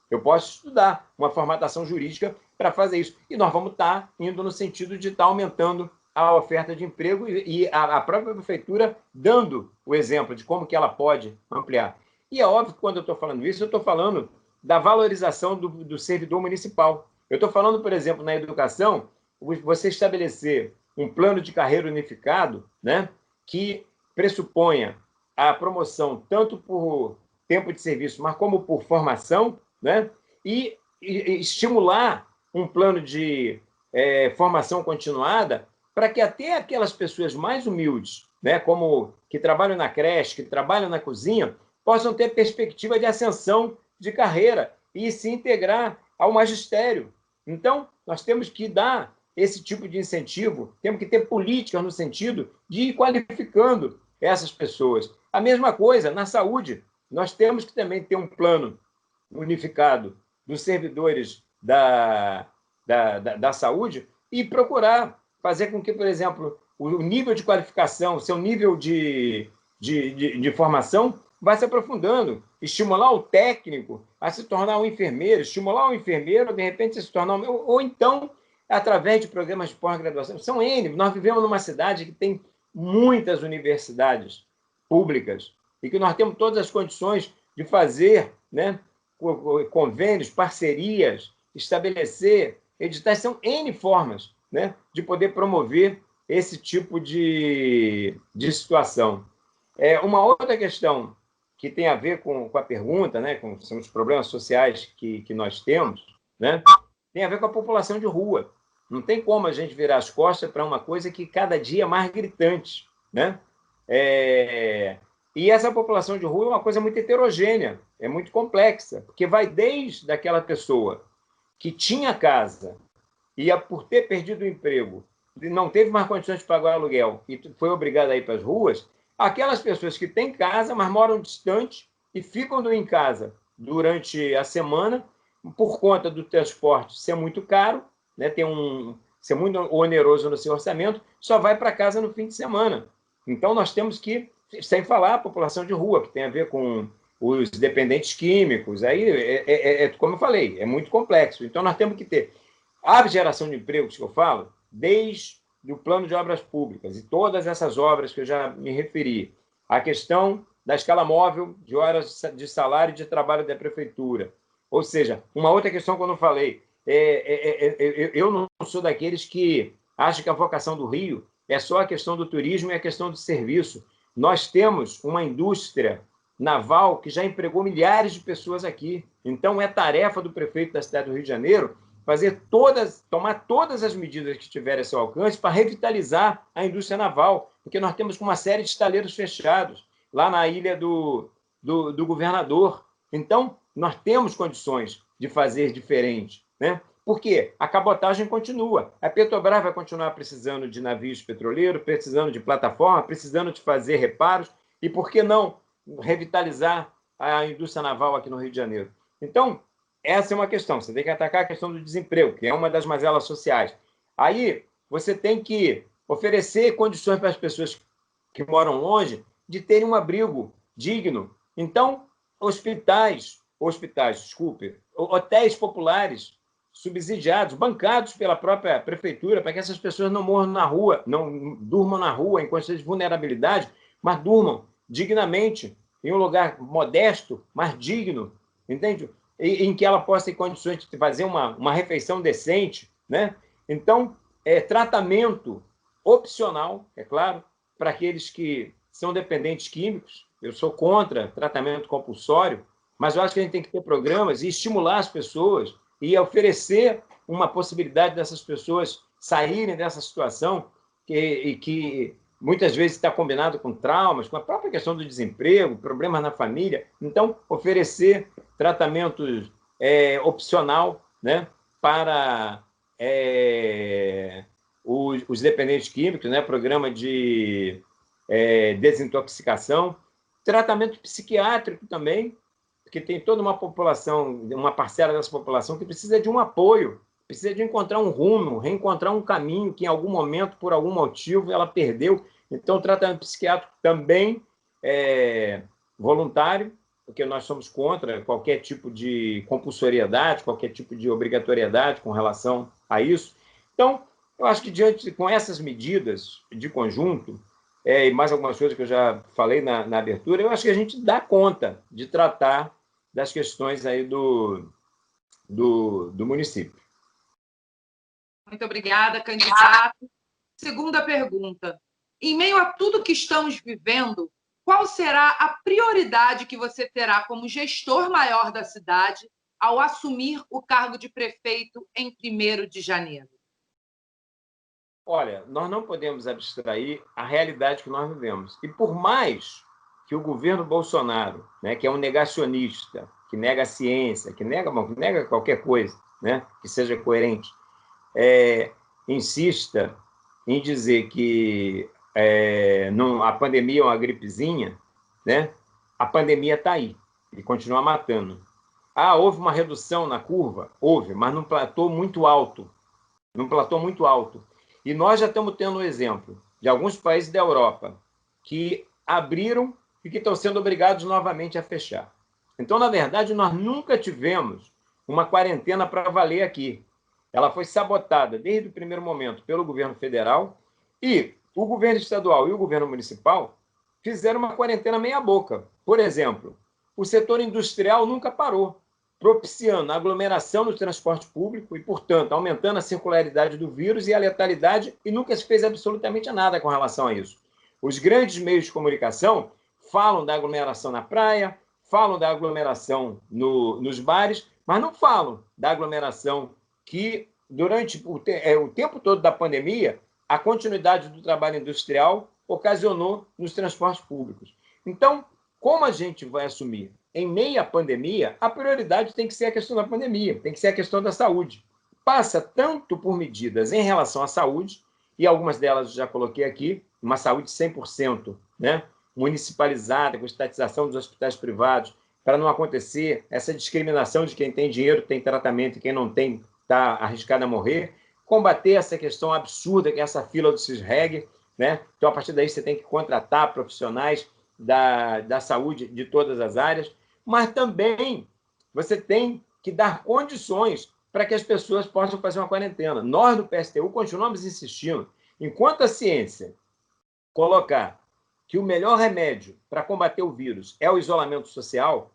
Eu posso estudar uma formatação jurídica para fazer isso. E nós vamos estar indo no sentido de estar aumentando a oferta de emprego e a própria prefeitura dando o exemplo de como que ela pode ampliar. E é óbvio que, quando eu estou falando isso, eu estou falando da valorização do servidor municipal. Eu estou falando, por exemplo, na educação, você estabelecer um plano de carreira unificado, né, que pressuponha a promoção tanto por tempo de serviço, mas como por formação, né, e estimular um plano de formação continuada para que até aquelas pessoas mais humildes, né, como que trabalham na creche, que trabalham na cozinha, possam ter perspectiva de ascensão de carreira e se integrar ao magistério. Então, nós temos que dar esse tipo de incentivo, temos que ter políticas no sentido de ir qualificando essas pessoas. A mesma coisa na saúde. Nós temos que também ter um plano unificado dos servidores da saúde e procurar fazer com que, por exemplo, o nível de qualificação, o seu nível de formação vai se aprofundando. Estimular o técnico a se tornar um enfermeiro, estimular o enfermeiro, de repente, a se tornar ou então, através de programas de pós-graduação. São N. Nós vivemos numa cidade que tem muitas universidades públicas e que nós temos todas as condições de fazer, né, convênios, parcerias, estabelecer editais. São N formas, né, de poder promover esse tipo de situação. Uma outra questão que tem a ver com a pergunta, né, com os problemas sociais que nós temos, né, tem a ver com a população de rua. Não tem como a gente virar as costas para uma coisa que cada dia é mais gritante, né? E essa população de rua é uma coisa muito heterogênea, é muito complexa, porque vai desde aquela pessoa que tinha casa e, por ter perdido o emprego, não teve mais condições de pagar o aluguel e foi obrigada a ir para as ruas, aquelas pessoas que têm casa, mas moram distante e ficam em casa durante a semana, por conta do transporte ser muito caro, né, ser muito oneroso no seu orçamento, só vai para casa no fim de semana. Então, nós temos que, sem falar a população de rua, que tem a ver com os dependentes químicos, aí, como eu falei, é muito complexo. Então, nós temos que ter a geração de empregos que eu falo, desde o plano de obras públicas e todas essas obras que eu já me referi, a questão da escala móvel de horas de salário e de trabalho da prefeitura. Ou seja, uma outra questão que eu não falei, eu não sou daqueles que acham que a vocação do Rio é só a questão do turismo e a questão do serviço. Nós temos uma indústria naval que já empregou milhares de pessoas aqui. Então, é tarefa do prefeito da cidade do Rio de Janeiro tomar todas as medidas que tiverem a seu alcance para revitalizar a indústria naval, porque nós temos uma série de estaleiros fechados lá na ilha do governador. Então, nós temos condições de fazer diferente, né? Porque a cabotagem continua. A Petrobras vai continuar precisando de navios petroleiros, precisando de plataforma, precisando de fazer reparos, e por que não revitalizar a indústria naval aqui no Rio de Janeiro? Então, essa é uma questão. Você tem que atacar a questão do desemprego, que é uma das mazelas sociais. Aí, você tem que oferecer condições para as pessoas que moram longe de terem um abrigo digno. Então, hotéis populares subsidiados, bancados pela própria prefeitura, para que essas pessoas não morram na rua, não durmam na rua em condições de vulnerabilidade, mas durmam dignamente, em um lugar modesto, mas digno, entende? em que ela possa ter condições de fazer uma refeição decente, né? Então, tratamento opcional, é claro, para aqueles que são dependentes químicos. Eu sou contra tratamento compulsório, mas eu acho que a gente tem que ter programas e estimular as pessoas e oferecer uma possibilidade dessas pessoas saírem dessa situação que muitas vezes está combinado com traumas, com a própria questão do desemprego, problemas na família. Então, oferecer tratamentos opcional, né, para os dependentes químicos, né, programa de desintoxicação, tratamento psiquiátrico também, porque tem toda uma população, uma parcela dessa população que precisa de um apoio, precisa de encontrar um rumo, reencontrar um caminho que em algum momento, por algum motivo, ela perdeu. Então, o tratamento psiquiátrico também é voluntário, porque nós somos contra qualquer tipo de compulsoriedade, qualquer tipo de obrigatoriedade com relação a isso. Então, eu acho que com essas medidas de conjunto, e mais algumas coisas que eu já falei na abertura, eu acho que a gente dá conta de tratar das questões aí do município. Muito obrigada, candidato. Segunda pergunta. Em meio a tudo que estamos vivendo, qual será a prioridade que você terá como gestor maior da cidade ao assumir o cargo de prefeito em 1º de janeiro? Olha, nós não podemos abstrair a realidade que nós vivemos. E por mais que o governo Bolsonaro, né, que é um negacionista, que nega a ciência, que nega qualquer coisa, né, que seja coerente, insista em dizer que a pandemia é uma gripezinha, né, a pandemia está aí e continua matando. Houve uma redução na curva? Houve, mas num platô muito alto. E nós já estamos tendo um exemplo de alguns países da Europa que abriram e que estão sendo obrigados novamente a fechar. Então, na verdade, nós nunca tivemos uma quarentena para valer aqui. Ela foi sabotada desde o primeiro momento pelo governo federal e o governo estadual e o governo municipal fizeram uma quarentena meia-boca. Por exemplo, o setor industrial nunca parou, propiciando a aglomeração no transporte público e, portanto, aumentando a circularidade do vírus e a letalidade, e nunca se fez absolutamente nada com relação a isso. Os grandes meios de comunicação falam da aglomeração na praia, falam da aglomeração nos bares, mas não falam da aglomeração que, durante o tempo todo da pandemia, a continuidade do trabalho industrial ocasionou nos transportes públicos. Então, como a gente vai assumir em meio à pandemia, a prioridade tem que ser a questão da pandemia, tem que ser a questão da saúde. Passa tanto por medidas em relação à saúde, e algumas delas já coloquei aqui, uma saúde 100%, né, municipalizada, com estatização dos hospitais privados, para não acontecer essa discriminação de quem tem dinheiro, tem tratamento, e quem não tem está arriscado a morrer. Combater essa questão absurda que é essa fila do CISREG, né? Então, a partir daí, você tem que contratar profissionais da saúde de todas as áreas, mas também você tem que dar condições para que as pessoas possam fazer uma quarentena. Nós, do PSTU, continuamos insistindo, enquanto a ciência colocar que o melhor remédio para combater o vírus é o isolamento social,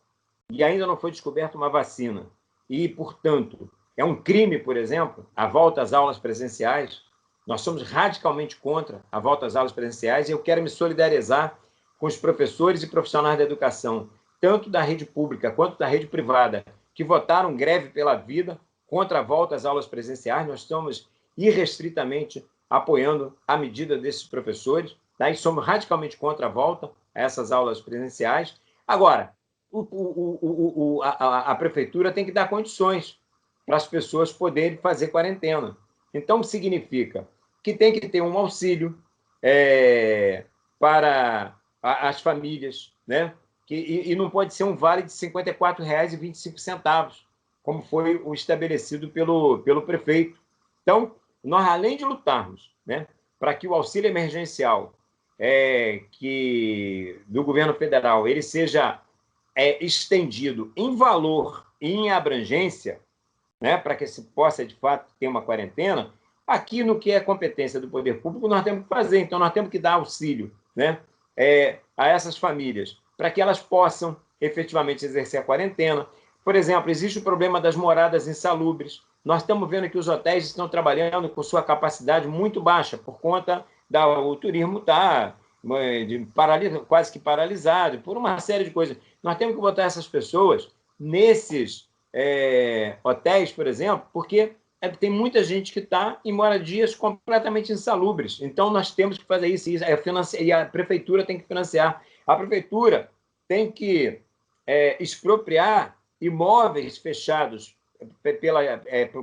e ainda não foi descoberta uma vacina, e, portanto, é um crime, por exemplo, a volta às aulas presenciais, nós somos radicalmente contra a volta às aulas presenciais, e eu quero me solidarizar com os professores e profissionais da educação, tanto da rede pública quanto da rede privada, que votaram greve pela vida contra a volta às aulas presenciais. Nós estamos irrestritamente apoiando a medida desses professores, tá? E somos radicalmente contra a volta a essas aulas presenciais. Agora, a prefeitura tem que dar condições para as pessoas poderem fazer quarentena. Então, significa que tem que ter um auxílio para as famílias, né? E não pode ser um vale de R$ 54,25, como foi o estabelecido pelo prefeito. Então, nós, além de lutarmos, né, para que o auxílio emergencial do governo federal ele seja estendido em valor e em abrangência, né, para que se possa, de fato, ter uma quarentena, aqui no que é competência do poder público, nós temos que fazer. Então, nós temos que dar auxílio, né, a essas famílias, para que elas possam efetivamente exercer a quarentena, Por exemplo, existe o problema das moradas insalubres. Nós estamos vendo que os hotéis estão trabalhando com sua capacidade muito baixa, por conta do turismo estar quase que paralisado, por uma série de coisas. Nós temos que botar essas pessoas nesses hotéis, por exemplo, porque tem muita gente que está em moradias completamente insalubres. Então, nós temos que fazer isso. E a prefeitura tem que financiar. A prefeitura tem que expropriar imóveis fechados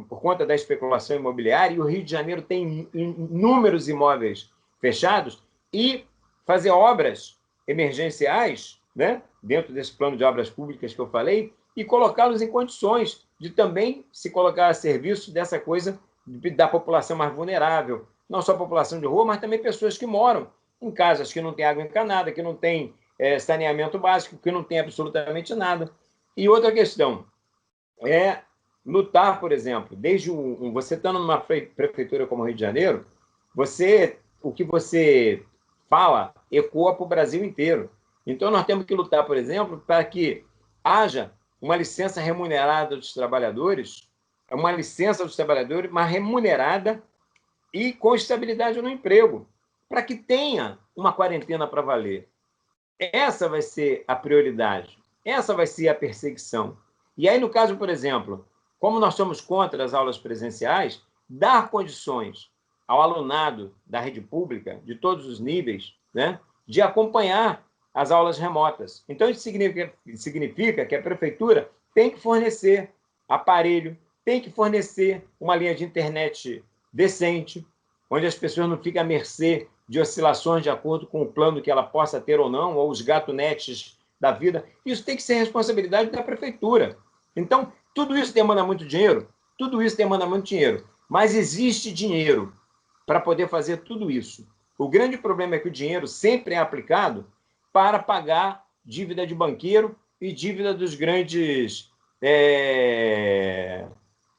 por conta da especulação imobiliária, e o Rio de Janeiro tem inúmeros imóveis fechados, e fazer obras emergenciais, né, dentro desse plano de obras públicas que eu falei, e colocá-los em condições de também se colocar a serviço dessa coisa da população mais vulnerável, não só a população de rua, mas também pessoas que moram em casas que não têm água encanada, que não têm saneamento básico, que não tem absolutamente nada. E outra questão é lutar, por exemplo, desde você estando numa prefeitura como o Rio de Janeiro, o que você fala ecoa para o Brasil inteiro. Então, nós temos que lutar, por exemplo, para que haja uma licença remunerada dos trabalhadores, mas remunerada e com estabilidade no emprego, para que tenha uma quarentena para valer. Essa vai ser a prioridade, essa vai ser a perseguição. E aí, no caso, por exemplo, como nós somos contra as aulas presenciais, dar condições ao alunado da rede pública, de todos os níveis, né, de acompanhar as aulas remotas. Então, isso significa que a prefeitura tem que fornecer aparelho, tem que fornecer uma linha de internet decente, onde as pessoas não ficam à mercê de oscilações de acordo com o plano que ela possa ter ou não, ou os gatonetes da vida. Isso tem que ser responsabilidade da prefeitura. Então, tudo isso demanda muito dinheiro? Tudo isso demanda muito dinheiro. Mas existe dinheiro para poder fazer tudo isso. O grande problema é que o dinheiro sempre é aplicado para pagar dívida de banqueiro e dívida dos grandes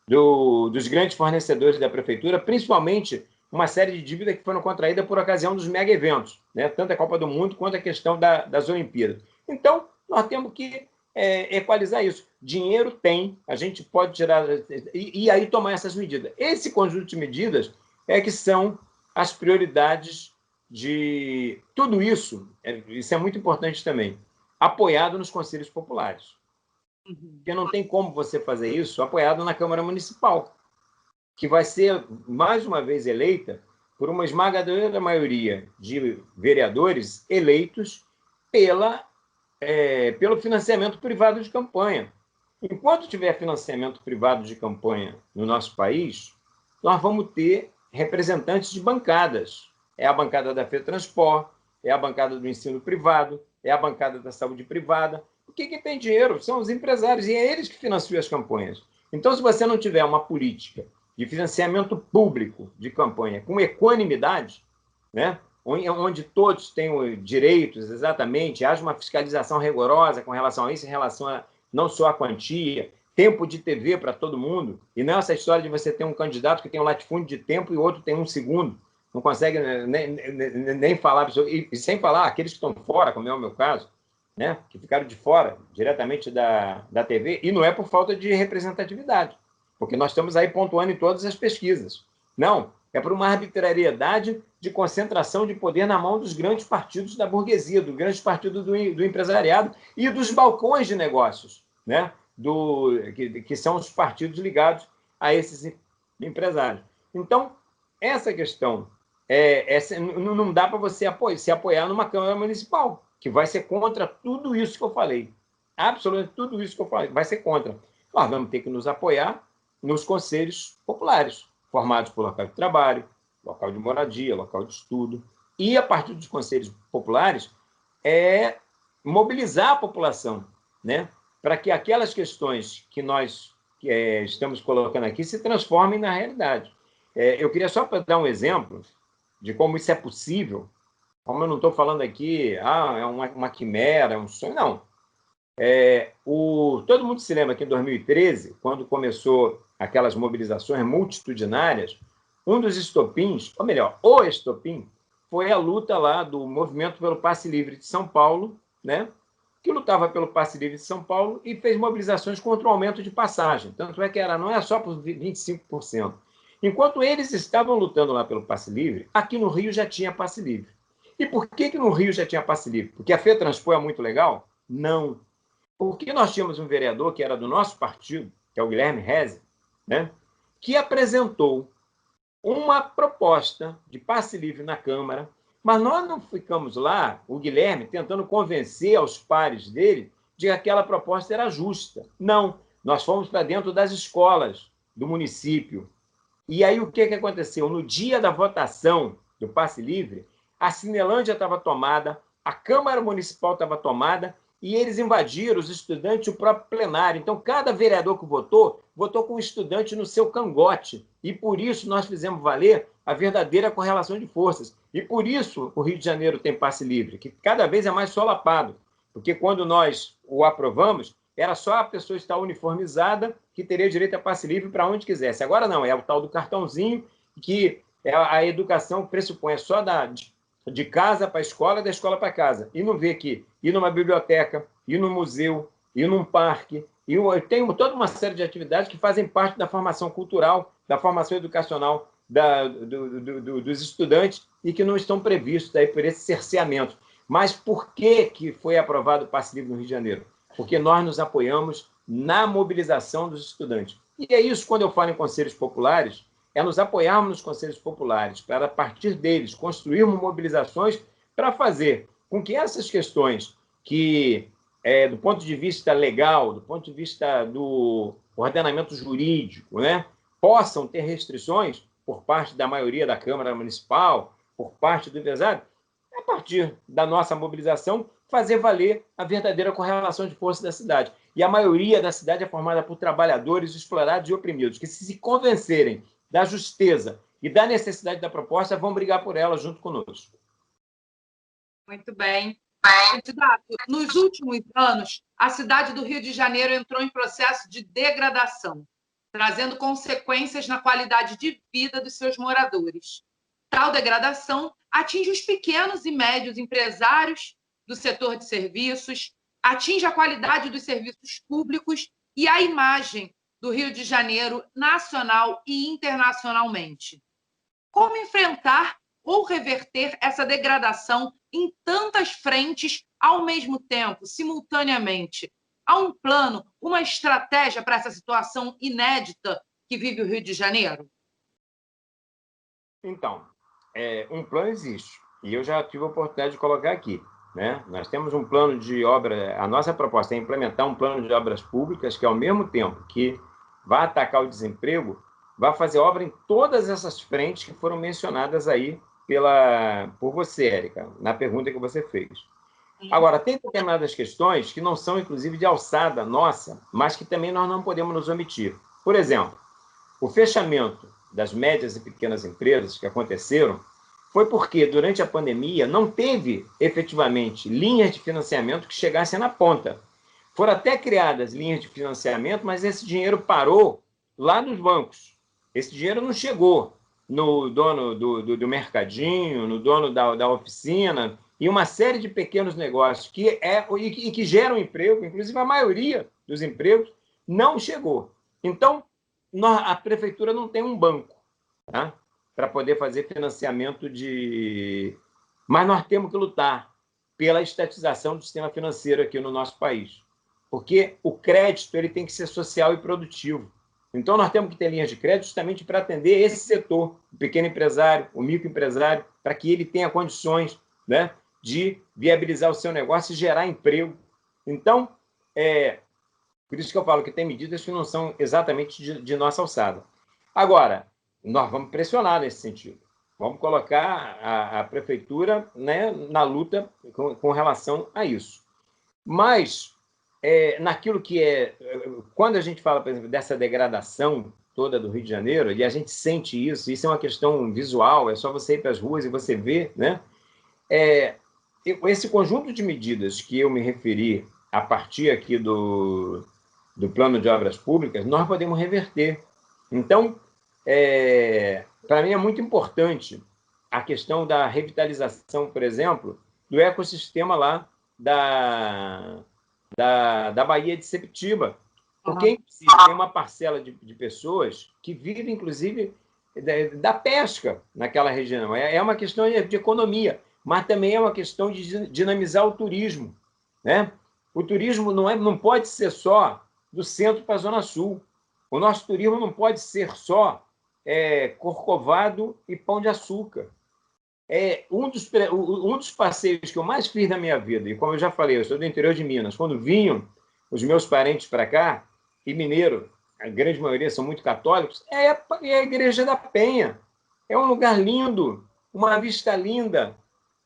dos grandes fornecedores da prefeitura, principalmente uma série de dívidas que foram contraídas por ocasião dos mega eventos, né? Tanto a Copa do Mundo quanto a questão das Olimpíadas. Então, nós temos que equalizar isso. Dinheiro tem, a gente pode tirar e aí tomar essas medidas. Esse conjunto de medidas é que são as prioridades de tudo isso. Isso é muito importante também, apoiado nos conselhos populares. Porque não tem como você fazer isso apoiado na Câmara Municipal, que vai ser, mais uma vez, eleita por uma esmagadora maioria de vereadores eleitos pelo financiamento privado de campanha. Enquanto tiver financiamento privado de campanha no nosso país, nós vamos ter representantes de bancadas. É a bancada da FETranspor, é a bancada do ensino privado, é a bancada da saúde privada. O que tem dinheiro? São os empresários, e é eles que financiam as campanhas. Então, se você não tiver uma política de financiamento público de campanha com equanimidade, né, onde todos tenham direitos exatamente, haja uma fiscalização rigorosa com relação a isso, em relação a não só a quantia, tempo de TV para todo mundo, e não essa história de você ter um candidato que tem um latifúndio de tempo e outro tem 1 segundo, não consegue nem falar, e sem falar aqueles que estão fora, como é o meu caso, né, que ficaram de fora diretamente da TV, e não é por falta de representatividade, porque nós estamos aí pontuando em todas as pesquisas. Não, é por uma arbitrariedade de concentração de poder na mão dos grandes partidos da burguesia, do grande partido do empresariado e dos balcões de negócios, né, que são os partidos ligados a esses empresários. Então, essa questão não dá para você se apoiar numa Câmara Municipal, que vai ser contra tudo isso que eu falei. Absolutamente tudo isso que eu falei vai ser contra. Nós vamos ter que nos apoiar nos conselhos populares, formados por local de trabalho, local de moradia, local de estudo. E, a partir dos conselhos populares, mobilizar a população, né, para que aquelas questões que nós estamos colocando aqui se transformem na realidade. Eu queria só dar um exemplo de como isso é possível. Como eu não estou falando aqui, é uma quimera, é um sonho, não. Todo mundo se lembra que em 2013, quando começou aquelas mobilizações multitudinárias, um dos estopins, ou melhor, o estopim, foi a luta lá do Movimento pelo Passe Livre de São Paulo, né, que lutava pelo passe livre de São Paulo e fez mobilizações contra o aumento de passagem. Tanto é que não é só por 25%. Enquanto eles estavam lutando lá pelo passe livre, aqui no Rio já tinha passe livre. E por que no Rio já tinha passe livre? Porque a FETranspo é muito legal? Não. Porque nós tínhamos um vereador que era do nosso partido, que é o Guilherme Reze, né, que apresentou uma proposta de passe livre na Câmara, mas nós não ficamos lá, o Guilherme, tentando convencer aos pares dele de que aquela proposta era justa. Não, nós fomos para dentro das escolas do município. E aí o que aconteceu? No dia da votação do passe livre, a Cinelândia estava tomada, a Câmara Municipal estava tomada, e eles invadiram, os estudantes, o próprio plenário. Então, cada vereador que votou com um estudante no seu cangote. E por isso nós fizemos valer a verdadeira correlação de forças. E por isso o Rio de Janeiro tem passe livre, que cada vez é mais solapado. Porque quando nós o aprovamos, era só a pessoa estar uniformizada que teria direito a passe livre para onde quisesse. Agora não, é o tal do cartãozinho, que é a educação que pressupõe só de casa para a escola, da escola para casa. E não vê que ir numa biblioteca, ir num museu, ir num parque. E eu tenho toda uma série de atividades que fazem parte da formação cultural, da formação educacional dos estudantes e que não estão previstos aí por esse cerceamento. Mas por que foi aprovado o passe livre no Rio de Janeiro? Porque nós nos apoiamos na mobilização dos estudantes. E é isso, quando eu falo em conselhos populares, é nos apoiarmos nos conselhos populares, para, a partir deles, construirmos mobilizações para fazer com que essas questões que, do ponto de vista legal, do ponto de vista do ordenamento jurídico, né, possam ter restrições por parte da maioria da Câmara Municipal, por parte do empresário, a partir da nossa mobilização, fazer valer a verdadeira correlação de força da cidade. E a maioria da cidade é formada por trabalhadores explorados e oprimidos, que, se convencerem da justeza e da necessidade da proposta, vão brigar por ela junto conosco. Muito bem. Candidato, nos últimos anos, a cidade do Rio de Janeiro entrou em processo de degradação, trazendo consequências na qualidade de vida dos seus moradores. Tal degradação atinge os pequenos e médios empresários do setor de serviços, atinge a qualidade dos serviços públicos e a imagem do Rio de Janeiro nacional e internacionalmente. Como enfrentar ou reverter essa degradação em tantas frentes ao mesmo tempo, simultaneamente? Há um plano, uma estratégia para essa situação inédita que vive o Rio de Janeiro? Então, um plano existe, e eu já tive a oportunidade de colocar aqui, né? Nós temos um plano de obra, a nossa proposta é implementar um plano de obras públicas que, ao mesmo tempo que vai atacar o desemprego, vai fazer obra em todas essas frentes que foram mencionadas aí por você, Érica, na pergunta que você fez. Agora, tem determinadas questões que não são, inclusive, de alçada nossa, mas que também nós não podemos nos omitir. Por exemplo, o fechamento das médias e pequenas empresas que aconteceram foi porque, durante a pandemia, não teve, efetivamente, linhas de financiamento que chegassem na ponta. Foram até criadas linhas de financiamento, mas esse dinheiro parou lá nos bancos. Esse dinheiro não chegou no dono do mercadinho, no dono da oficina, e uma série de pequenos negócios que geram emprego, inclusive a maioria dos empregos, não chegou. Então, a prefeitura não tem um banco, tá, para poder fazer financiamento Mas nós temos que lutar pela estatização do sistema financeiro aqui no nosso país, porque o crédito ele tem que ser social e produtivo. Então, nós temos que ter linhas de crédito justamente para atender esse setor, o pequeno empresário, o microempresário, para que ele tenha condições, né, de viabilizar o seu negócio e gerar emprego. Então, por isso que eu falo que tem medidas que não são exatamente de nossa alçada. Agora, nós vamos pressionar nesse sentido. Vamos colocar a prefeitura, né, na luta com relação a isso. Mas, naquilo que quando a gente fala, por exemplo, dessa degradação toda do Rio de Janeiro, e a gente sente isso é uma questão visual, é só você ir para as ruas e você ver, né? Esse conjunto de medidas que eu me referi a partir aqui do plano de obras públicas, nós podemos reverter. Então, para mim é muito importante a questão da revitalização, por exemplo, do ecossistema lá da Baía de Sepetiba, porque, inclusive, tem uma parcela de pessoas que vivem, inclusive, da pesca naquela região. É uma questão de economia, mas também é uma questão de dinamizar o turismo, né? O turismo não pode ser só do centro para a Zona Sul. O nosso turismo não pode ser só Corcovado e Pão de Açúcar. Um dos passeios que eu mais fiz na minha vida, e como eu já falei, eu sou do interior de Minas, quando vinham os meus parentes para cá, e mineiro, a grande maioria são muito católicos, é a Igreja da Penha. É um lugar lindo, uma vista linda,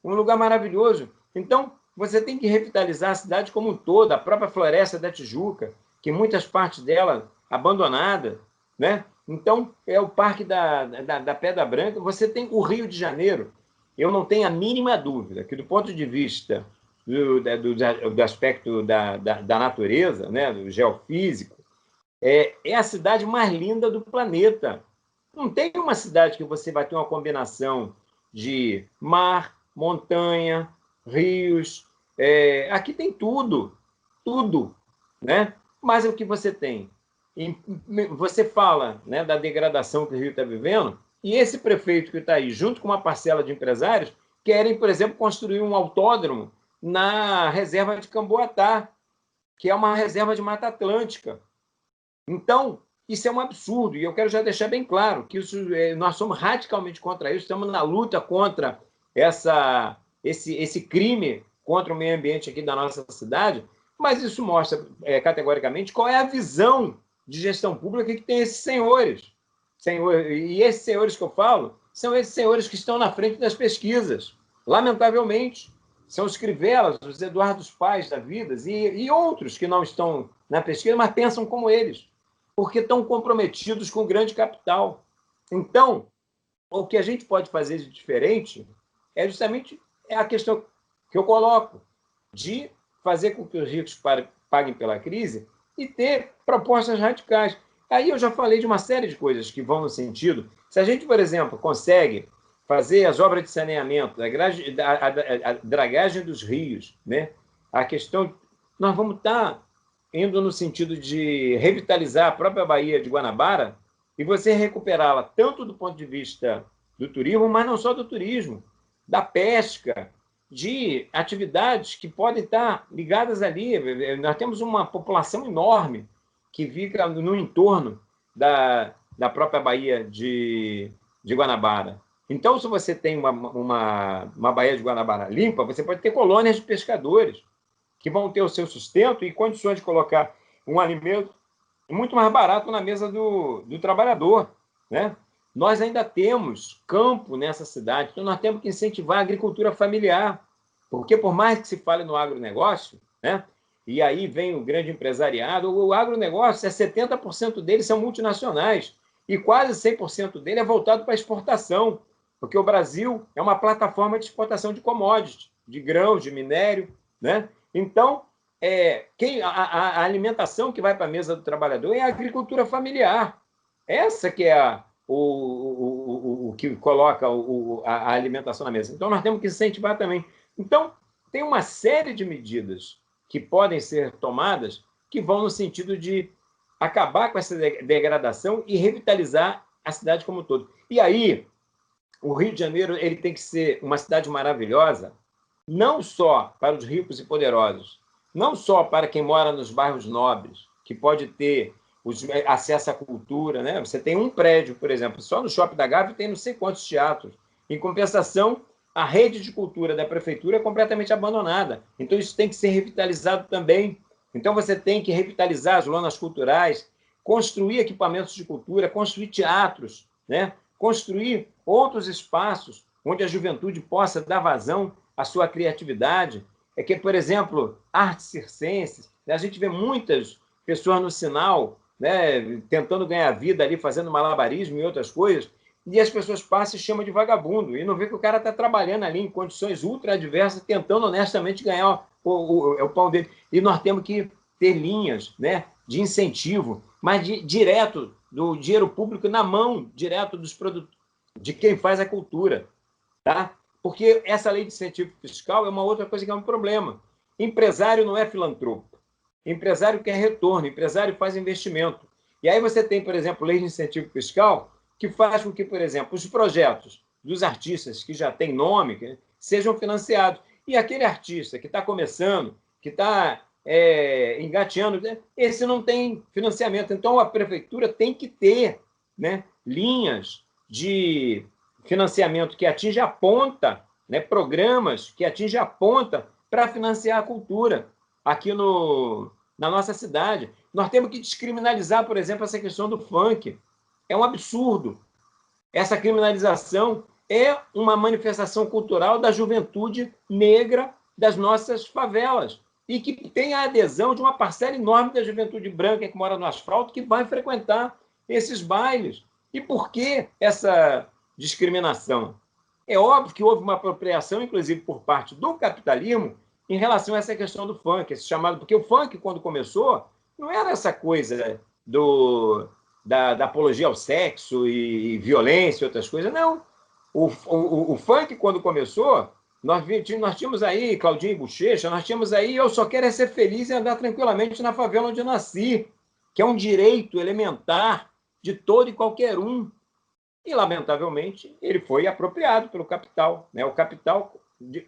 um lugar maravilhoso. Então, você tem que revitalizar a cidade como um todo, a própria Floresta da Tijuca, que muitas partes dela abandonada, né? Então, é o Parque da Pedra Branca. Você tem o Rio de Janeiro. Eu não tenho a mínima dúvida que, do ponto de vista do aspecto da natureza, né, do geofísico, é a cidade mais linda do planeta. Não tem uma cidade que você vai ter uma combinação de mar, montanha, rios. Aqui tem tudo, tudo, né? Mas o que você tem? Você fala, né, da degradação que o Rio está vivendo, e esse prefeito que está aí, junto com uma parcela de empresários, querem, por exemplo, construir um autódromo na reserva de Camboatá, que é uma reserva de Mata Atlântica. Então, isso é um absurdo, e eu quero já deixar bem claro que nós somos radicalmente contra isso, estamos na luta contra esse crime contra o meio ambiente aqui da nossa cidade, mas isso mostra categoricamente qual é a visão de gestão pública que tem esses senhores. E esses senhores que eu falo são esses senhores que estão na frente das pesquisas, lamentavelmente. São os Crivelas, os Eduardos Paes da vida e outros que não estão na pesquisa, mas pensam como eles, porque estão comprometidos com o grande capital. Então, o que a gente pode fazer de diferente é justamente a questão que eu coloco, de fazer com que os ricos paguem pela crise e ter propostas radicais. Aí eu já falei de uma série de coisas que vão no sentido. Se a gente, por exemplo, consegue fazer as obras de saneamento, a dragagem dos rios, né? A questão, nós vamos estar indo no sentido de revitalizar a própria Baía de Guanabara e você recuperá-la tanto do ponto de vista do turismo, mas não só do turismo, da pesca, de atividades que podem estar ligadas ali. Nós temos uma população enorme que fica no entorno da própria Baía de Guanabara. Então, se você tem uma Baía de Guanabara limpa, você pode ter colônias de pescadores que vão ter o seu sustento e condições de colocar um alimento muito mais barato na mesa do trabalhador, né? Nós ainda temos campo nessa cidade, então nós temos que incentivar a agricultura familiar, porque por mais que se fale no agronegócio, né? E aí vem o grande empresariado, o agronegócio, 70% deles são multinacionais e quase 100% dele é voltado para a exportação, porque o Brasil é uma plataforma de exportação de commodities, de grãos, de minério, né? Então, a alimentação que vai para a mesa do trabalhador é a agricultura familiar. Essa que é o que coloca a alimentação na mesa. Então, nós temos que incentivar também. Então, tem uma série de medidas que podem ser tomadas que vão no sentido de acabar com essa degradação e revitalizar a cidade como um todo. E aí, o Rio de Janeiro ele tem que ser uma cidade maravilhosa, não só para os ricos e poderosos, não só para quem mora nos bairros nobres, que pode ter acesso à cultura, né? Você tem um prédio, por exemplo, só no Shopping da Gávea tem não sei quantos teatros. Em compensação, a rede de cultura da prefeitura é completamente abandonada. Então, isso tem que ser revitalizado também. Então, você tem que revitalizar as lonas culturais, construir equipamentos de cultura, construir teatros, né? Construir outros espaços onde a juventude possa dar vazão à sua criatividade. É que, por exemplo, artes circenses, né? A gente vê muitas pessoas no sinal, né, tentando ganhar vida ali, fazendo malabarismo e outras coisas, e as pessoas passam e chamam de vagabundo, e não vê que o cara está trabalhando ali em condições ultra adversas, tentando honestamente ganhar o pão dele. E nós temos que ter linhas, né, de incentivo, mas direto do dinheiro público na mão, direto dos produtos, de quem faz a cultura. Tá? Porque essa lei de incentivo fiscal é uma outra coisa que é um problema. Empresário não é filantropo. Empresário quer retorno, empresário faz investimento. E aí você tem, por exemplo, lei de incentivo fiscal que faz com que, por exemplo, os projetos dos artistas que já têm nome sejam financiados. E aquele artista que está começando, que está engateando, esse não tem financiamento. Então, a prefeitura tem que ter, né, linhas de financiamento que atinja a ponta, né, programas que atinja a ponta para financiar a cultura aqui na nossa cidade. Nós temos que descriminalizar, por exemplo, essa questão do funk. É um absurdo. Essa criminalização é uma manifestação cultural da juventude negra das nossas favelas e que tem a adesão de uma parcela enorme da juventude branca que mora no asfalto que vai frequentar esses bailes. E por que essa discriminação? É óbvio que houve uma apropriação, inclusive por parte do capitalismo, em relação a essa questão do funk, esse chamado, porque o funk, quando começou, não era essa coisa da apologia ao sexo e violência e outras coisas, não. O funk, quando começou, nós tínhamos aí Claudinho e Bochecha, nós tínhamos aí Eu Só Quero É Ser Feliz e Andar Tranquilamente na Favela Onde Eu Nasci, que é um direito elementar de todo e qualquer um. E, lamentavelmente, ele foi apropriado pelo capital, né? O capital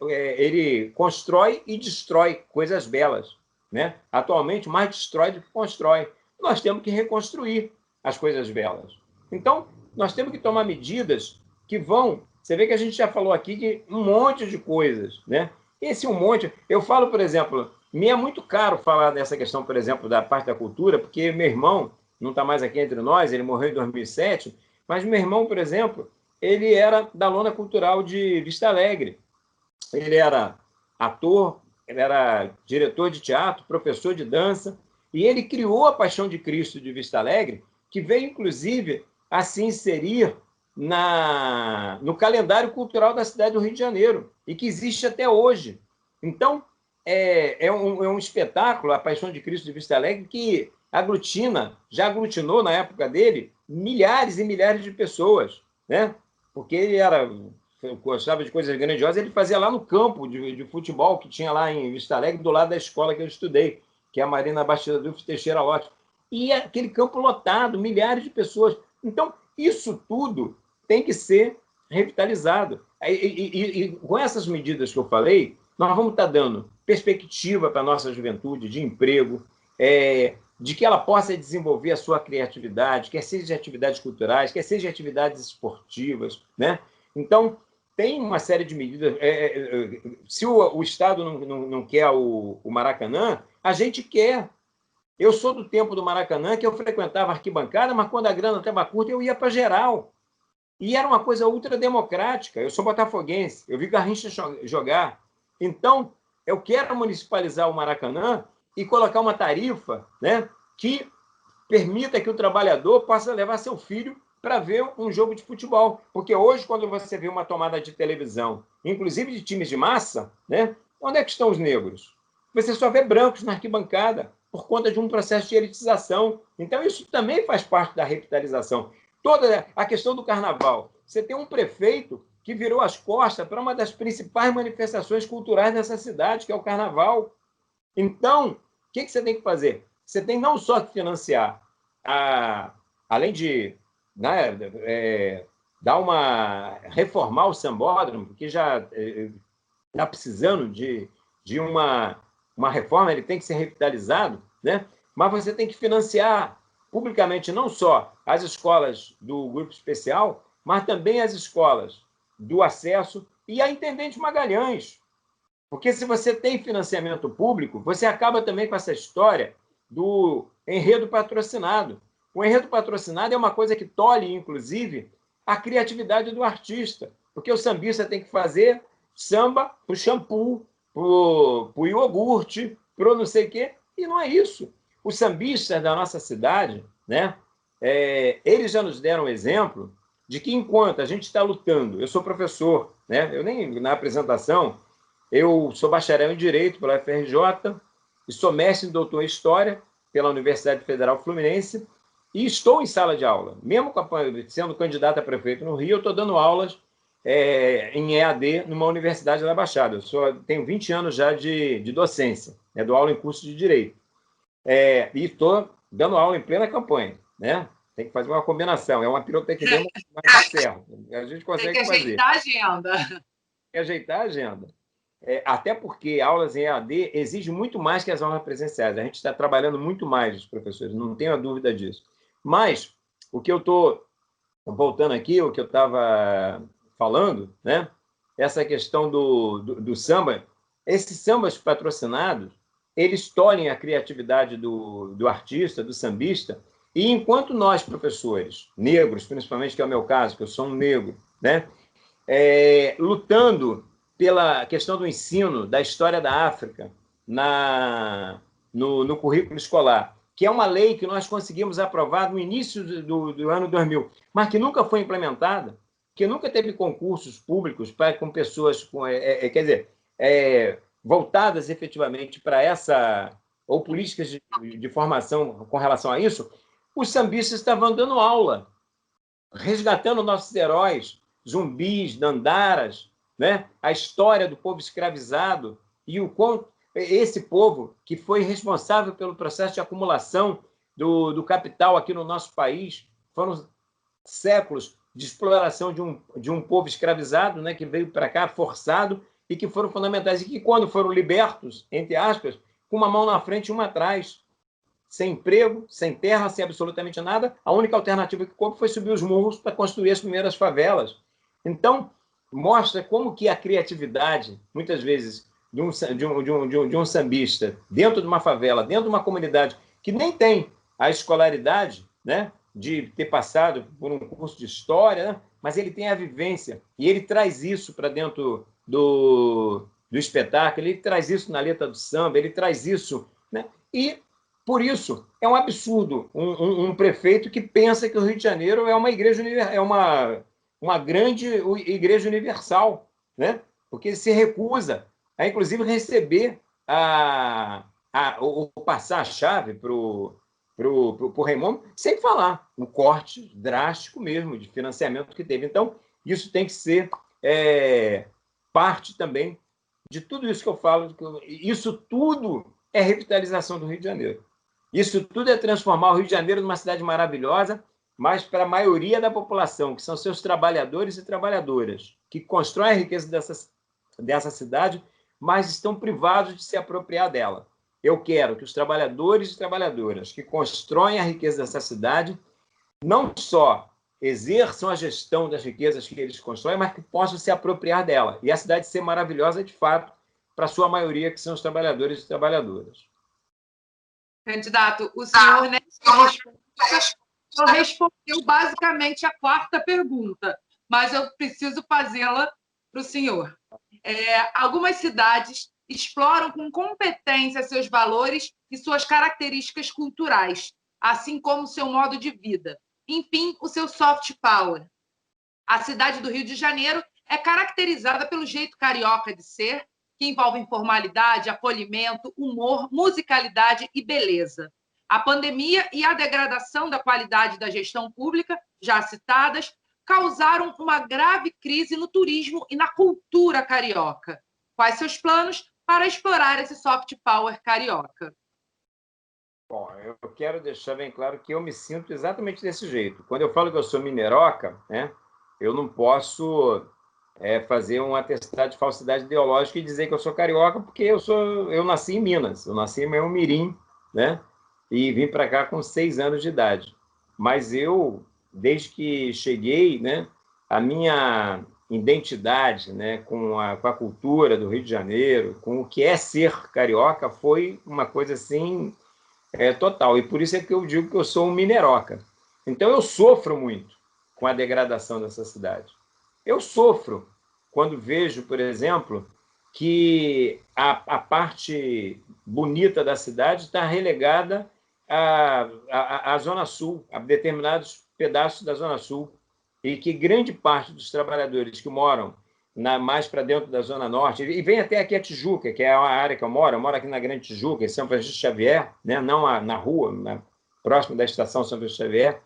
ele constrói e destrói coisas belas, né? Atualmente, mais destrói do que constrói. Nós temos que reconstruir as coisas belas. Então, nós temos que tomar medidas que vão... Você vê que a gente já falou aqui de um monte de coisas, né? Esse um monte... Eu falo, por exemplo, me é muito caro falar dessa questão, por exemplo, da parte da cultura, porque meu irmão não está mais aqui entre nós, ele morreu em 2007, mas meu irmão, por exemplo, ele era da Lona Cultural de Vista Alegre. Ele era ator, ele era diretor de teatro, professor de dança, e ele criou a Paixão de Cristo de Vista Alegre, que veio, inclusive, a se inserir no calendário cultural da cidade do Rio de Janeiro, e que existe até hoje. Então, é um espetáculo, a Paixão de Cristo de Vista Alegre, que já aglutinou, na época dele, milhares e milhares de pessoas, né? Porque ele gostava de coisas grandiosas, ele fazia lá no campo de futebol que tinha lá em Vista Alegre, do lado da escola que eu estudei, que é a Marina Bastida Dulce Teixeira Lopes. E aquele campo lotado, milhares de pessoas. Então, isso tudo tem que ser revitalizado. E com essas medidas que eu falei, nós vamos estar dando perspectiva para a nossa juventude de emprego, de que ela possa desenvolver a sua criatividade, quer seja de atividades culturais, quer seja de atividades esportivas, né? Então, tem uma série de medidas. Se o Estado não quer o Maracanã, a gente quer. Eu sou do tempo do Maracanã, que eu frequentava a arquibancada, mas quando a grana estava curta, eu ia para geral. E era uma coisa ultrademocrática. Eu sou botafoguense, eu vi Garrincha jogar. Então, eu quero municipalizar o Maracanã e colocar uma tarifa, né, que permita que o trabalhador possa levar seu filho para ver um jogo de futebol. Porque hoje, quando você vê uma tomada de televisão, inclusive de times de massa, né, onde é que estão os negros? Você só vê brancos na arquibancada por conta de um processo de elitização. Então, isso também faz parte da revitalização. Toda a questão do carnaval. Você tem um prefeito que virou as costas para uma das principais manifestações culturais dessa cidade, que é o carnaval. Então, o que você tem que fazer? Você tem não só que financiar, além de, né, reformar o sambódromo, que já está precisando de uma reforma, ele tem que ser revitalizado, né? Mas você tem que financiar publicamente não só as escolas do Grupo Especial, mas também as escolas do Acesso e a Intendente Magalhães. Porque se você tem financiamento público, você acaba também com essa história do enredo patrocinado. O enredo patrocinado é uma coisa que tolhe, inclusive, a criatividade do artista, porque o sambista tem que fazer samba para o shampoo, para o iogurte, para o não sei o quê, e não é isso. Os sambistas da nossa cidade, né, eles já nos deram um exemplo de que, enquanto a gente está lutando, eu sou professor, né, eu nem na apresentação, eu sou bacharel em Direito pela UFRJ e sou mestre e doutor em História pela Universidade Federal Fluminense e estou em sala de aula. Mesmo sendo candidato a prefeito no Rio, eu estou dando aulas em EAD numa universidade da Baixada. Eu tenho 20 anos já de docência, dou aula em curso de Direito. E estou dando aula em plena campanha, né? Tem que fazer uma combinação, é uma pirotecnia, mas dá certo. A gente consegue fazer. Tem que ajeitar a agenda. Tem que ajeitar a agenda. Até porque aulas em EAD exigem muito mais que as aulas presenciais. A gente está trabalhando muito mais, os professores, não tenho a dúvida disso. Mas o que eu estou voltando aqui, o que eu estava falando, né? Essa questão do samba, esses sambas patrocinados, eles tolhem a criatividade do artista, do sambista, e enquanto nós, professores, negros, principalmente, que é o meu caso, que eu sou um negro, né? Lutando pela questão do ensino da história da África no currículo escolar, que é uma lei que nós conseguimos aprovar no início do ano 2000, mas que nunca foi implementada, que nunca teve concursos públicos com pessoas, quer dizer, voltadas efetivamente para essa, ou políticas de formação com relação a isso. Os sambistas estavam dando aula, resgatando nossos heróis, Zumbis, Dandaras, né? A história do povo escravizado e o quanto esse povo que foi responsável pelo processo de acumulação do capital aqui no nosso país, foram séculos de exploração de um povo escravizado, né, que veio para cá forçado e que foram fundamentais, e que quando foram libertos, entre aspas, com uma mão na frente e uma atrás, sem emprego, sem terra, sem absolutamente nada, a única alternativa que houve foi subir os morros para construir as primeiras favelas. Então, mostra como que a criatividade, muitas vezes, de um sambista dentro de uma favela, dentro de uma comunidade que nem tem a escolaridade, né, de ter passado por um curso de história, né, mas ele tem a vivência e ele traz isso para dentro do espetáculo, ele traz isso na letra do samba, ele traz isso, né, e por isso é um absurdo um prefeito que pensa que o Rio de Janeiro é uma igreja, é uma grande igreja universal, né? Porque ele se recusa a, inclusive, receber ou passar a chave para o Raimundo, sem falar no corte drástico mesmo de financiamento que teve. Então, isso tem que ser parte também de tudo isso que eu falo. Isso tudo é revitalização do Rio de Janeiro. Isso tudo é transformar o Rio de Janeiro numa cidade maravilhosa, mas para a maioria da população, que são seus trabalhadores e trabalhadoras, que constroem a riqueza dessa cidade, mas estão privados de se apropriar dela. Eu quero que os trabalhadores e trabalhadoras que constroem a riqueza dessa cidade não só exerçam a gestão das riquezas que eles constroem, mas que possam se apropriar dela. E a cidade ser maravilhosa, de fato, para a sua maioria, que são os trabalhadores e trabalhadoras. Candidato, o senhor respondeu basicamente a quarta pergunta, mas eu preciso fazê-la para o senhor. Algumas cidades exploram com competência seus valores e suas características culturais, assim como seu modo de vida. Enfim, o seu soft power. A cidade do Rio de Janeiro é caracterizada pelo jeito carioca de ser, que envolve informalidade, acolhimento, humor, musicalidade e beleza. A pandemia e a degradação da qualidade da gestão pública, já citadas, causaram uma grave crise no turismo e na cultura carioca. Quais seus planos para explorar esse soft power carioca? Bom, eu quero deixar bem claro que eu me sinto exatamente desse jeito. Quando eu falo que eu sou mineroca, né, eu não posso fazer um atestado de falsidade ideológica e dizer que eu sou carioca, porque eu nasci em Minas, eu nasci em Mirim, né? E vim para cá com 6 anos de idade. Mas eu, desde que cheguei, né, a minha identidade, né, com a cultura do Rio de Janeiro, com o que é ser carioca, foi uma coisa assim total. E por isso é que eu digo que eu sou um mineroca. Então eu sofro muito com a degradação dessa cidade. Eu sofro quando vejo, por exemplo, que a parte bonita da cidade está relegada à Zona Sul, a determinados pedaços da Zona Sul, e que grande parte dos trabalhadores que moram mais para dentro da Zona Norte, e vem até aqui a Tijuca, que é a área que eu moro aqui na Grande Tijuca, em São Francisco Xavier, né? Não na rua, próximo da estação São Francisco Xavier.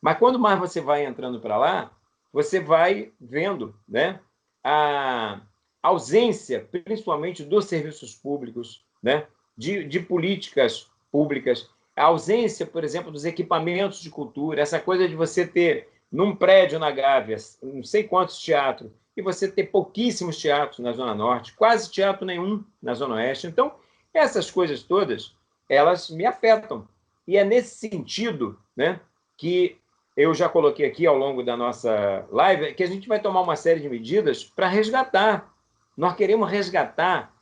Mas quando mais você vai entrando para lá, você vai vendo, né, a ausência, principalmente dos serviços públicos, né, de políticas públicas, a ausência, por exemplo, dos equipamentos de cultura, essa coisa de você ter, num prédio na Gávea, não sei quantos teatros, e você ter pouquíssimos teatros na Zona Norte, quase teatro nenhum na Zona Oeste. Então, essas coisas todas, elas me afetam. E é nesse sentido, né, que eu já coloquei aqui ao longo da nossa live, que a gente vai tomar uma série de medidas para resgatar. Nós queremos resgatar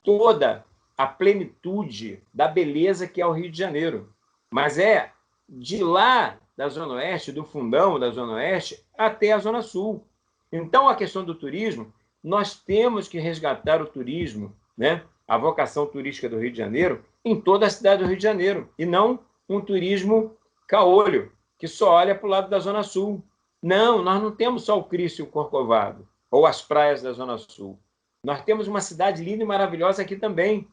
toda a plenitude da beleza que é o Rio de Janeiro. Mas é de lá da Zona Oeste, do fundão da Zona Oeste, até a Zona Sul. Então, a questão do turismo, nós temos que resgatar o turismo, né? A vocação turística do Rio de Janeiro, em toda a cidade do Rio de Janeiro, e não um turismo caolho, que só olha para o lado da Zona Sul. Não, nós não temos só o Cristo e o Corcovado, ou as praias da Zona Sul. Nós temos uma cidade linda e maravilhosa aqui também.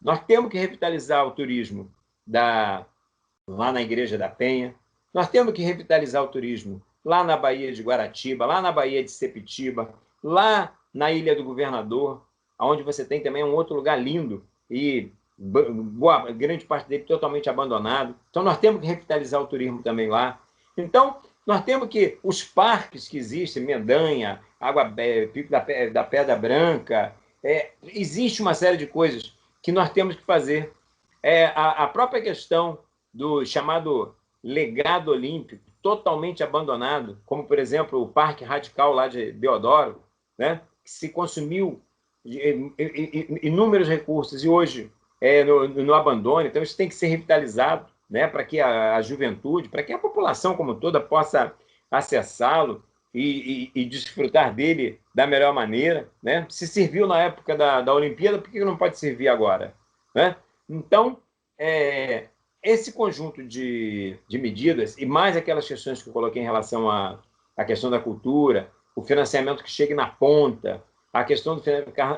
Nós temos que revitalizar o turismo lá na Igreja da Penha. Nós temos que revitalizar o turismo lá na Baía de Guaratiba, lá na Baía de Sepetiba, lá na Ilha do Governador, onde você tem também um outro lugar lindo e grande parte dele totalmente abandonado. Então, nós temos que revitalizar o turismo também lá. Então, nós temos que os parques que existem, Mendanha, Pico da Pedra Branca, existe uma série de coisas que nós temos que fazer. A própria questão do chamado legado olímpico, totalmente abandonado, como, por exemplo, o Parque Radical lá de Deodoro, né, que se consumiu inúmeros recursos e hoje no abandono. Então, isso tem que ser revitalizado, né, para que a juventude, para que a população como toda possa acessá-lo e desfrutar dele da melhor maneira, né? Se serviu na época da Olimpíada, por que não pode servir agora, né? Então, esse conjunto de medidas, e mais aquelas questões que eu coloquei em relação à questão da cultura, o financiamento que chegue na ponta, a questão